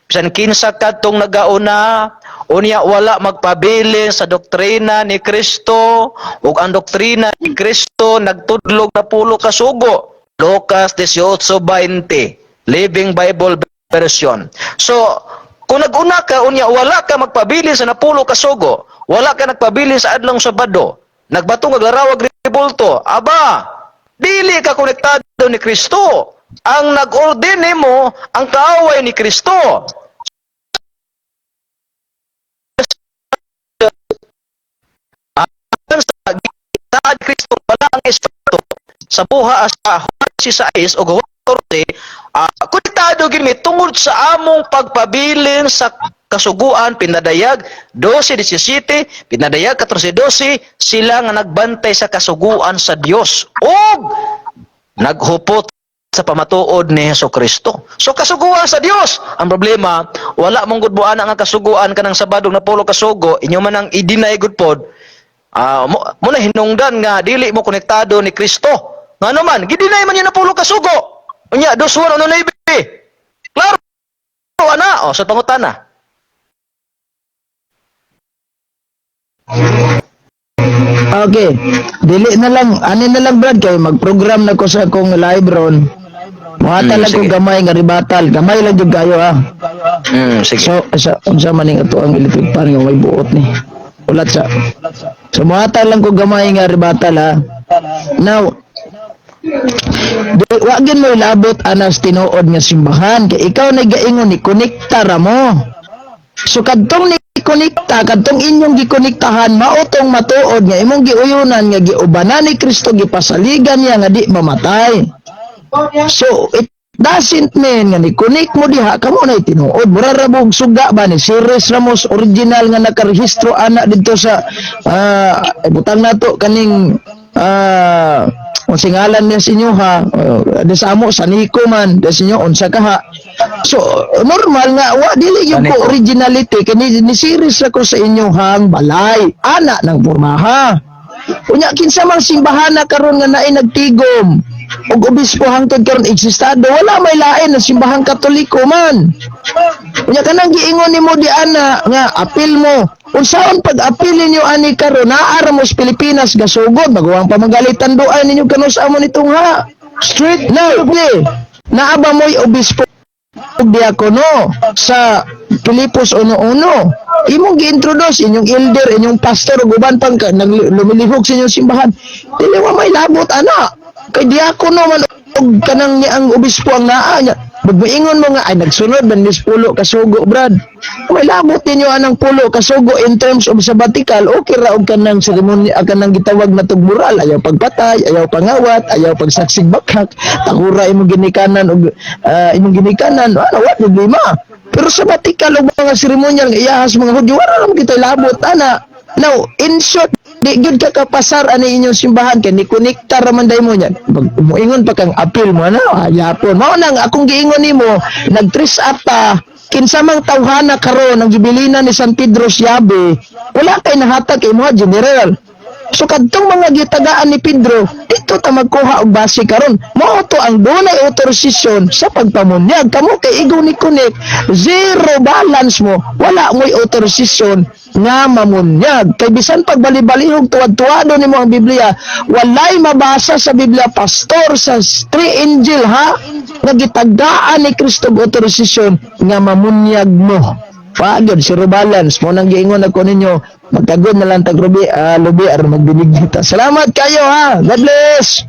Speaker 2: bisan kinsa kadtong nagauna unya wala magpabilin sa doktrina ni Kristo ug ang doktrina ni Kristo nagtudlog na pulo ka sugo Lucas 18:20 Living Bible Version. So Kung nag-una ka, unya, wala ka magpabilin sa napulo ka sugo, wala ka nagpabilin sa adlong Sabado, nagbatong aglarawag ribulto, aba, dili ka konektado ni Kristo. Ang nag-ordine mo, ang kaaway ni Kristo. Sa Kristo, wala ang Espiritu. Sa buha sa si Sais o Huwag konektado gini tungod sa among pagpabilin sa kasuguan, pinadayag 12:17, pinadayag 14:12, sila nga nagbantay sa kasuguan sa Dios ug naghupot sa pamatuod ni Hesukristo. So kasuguan sa Dios. Ang problema, wala mong gudbuan ang kasuguan kanang Sabado na pulo kasugo, inyo man ang i-deny gud pod. Mo na hinungdan nga dili mo konektado ni Kristo. Ngano man, gidinay man yun na pulo kasugo. Unya, 2:1 Klaro ana sa pangutana.
Speaker 1: Okay. Dili na lang, ani na lang Brad kay mag-program na ko sa akong live ron. Muhata lang ko
Speaker 2: sige.
Speaker 1: gamay nga ribatal. Gamay lang jud kayo ha.
Speaker 2: Sige.
Speaker 1: So, unsa man ning ato ang electric pan nga may buot ni. Ulat sa. So muhata lang ko gamay nga ribatal ha. Now, wagin mo ilabot anas tinuod nga simbahan kay ikaw na gaingon ni konekta ra mo. So kadtong ni konekta, kadtong inyong gikonektahan maotong matuod nga imong giuyunan nga giubanan ni Kristo, gipasaligan niya nga di mamatay. So it doesn't mean nga ni connect mo diha kamo na tinuod. Mura ra bog suga ba ni Series Ramos original nga nakarehistro ana didto sa butang nato kaning kung singalan niya sinyo ha, sa amo sa Nico man, da sinyo unsa ka ha. So normal nga wa dili yung ko originality kani ni series ako sa inyo hang balay ana ng pormaha. Unya kinsa mang simbahan na karon nga naay nagtigom og obispo hangtod karon eksistado, wala may lain na simbahang Katoliko man. Unya kanang giingon nimo di ana nga apil mo. Unsaon pag-apilin niyo ani karon naara mo sa Pilipinas gasugod bago ang pamagalitan doan ninyo kanus amo nitong ha. Street now, naaba mo'y obispo ug diakono sa Pilipos 1:1. Imong gi-introduce inyong elder, inyong pastor ug uban pang lumilihok sa inyong simbahan. Dili wa may labot ana. Kay diakono man og kanang ni ang obispo ang naa niya. Magbuingon mo nga ay nagsunod man mis pulo kasugo Brad. May labot ninyo anang pulo kasugo in terms of sabbatical, okay ra og kanang seremonya kanang gitawag na tugmural, ayaw pagpatay, ayaw pangawat, ayaw pagsaksig bakak, takura imong ginikanan og ano wa problema. Pero sabbatical og mga seremonyal nga iyahas mga Hudyo wala ra kita labot ana. Now, in short, di gyud ka kapasar ani inyong simbahan kay ni konekta ra man day mo niyan. Moingon pa kang apil mo ana, yapon. Mao nang akong giingon nimo, nag-tris up ta kinsa mang tawhana karon ang gibilinan ni San Pedro Siabe, wala kay nahatag kay mo general. So kadtong mga gitagaan ni Pedro, dito ta magkuha og base karon. Mao to ang dunay otorisasyon sa pagpamunyag. Kamo kay igo ni connect, zero balance mo, wala mo'y otorisasyon nga mamunyag. Kay bisan pagbali-balihog tuwad-tuwado nimo ang Biblia, walay mabasa sa Biblia pastor sa three angel ha nga gitagaan ni Kristo og otorisasyon nga mamunyag mo. Pagod zero balance mo nang giingon ako ninyo, magkagod na lang tag lubi aron magdinig kita. Salamat kayo ha. God bless.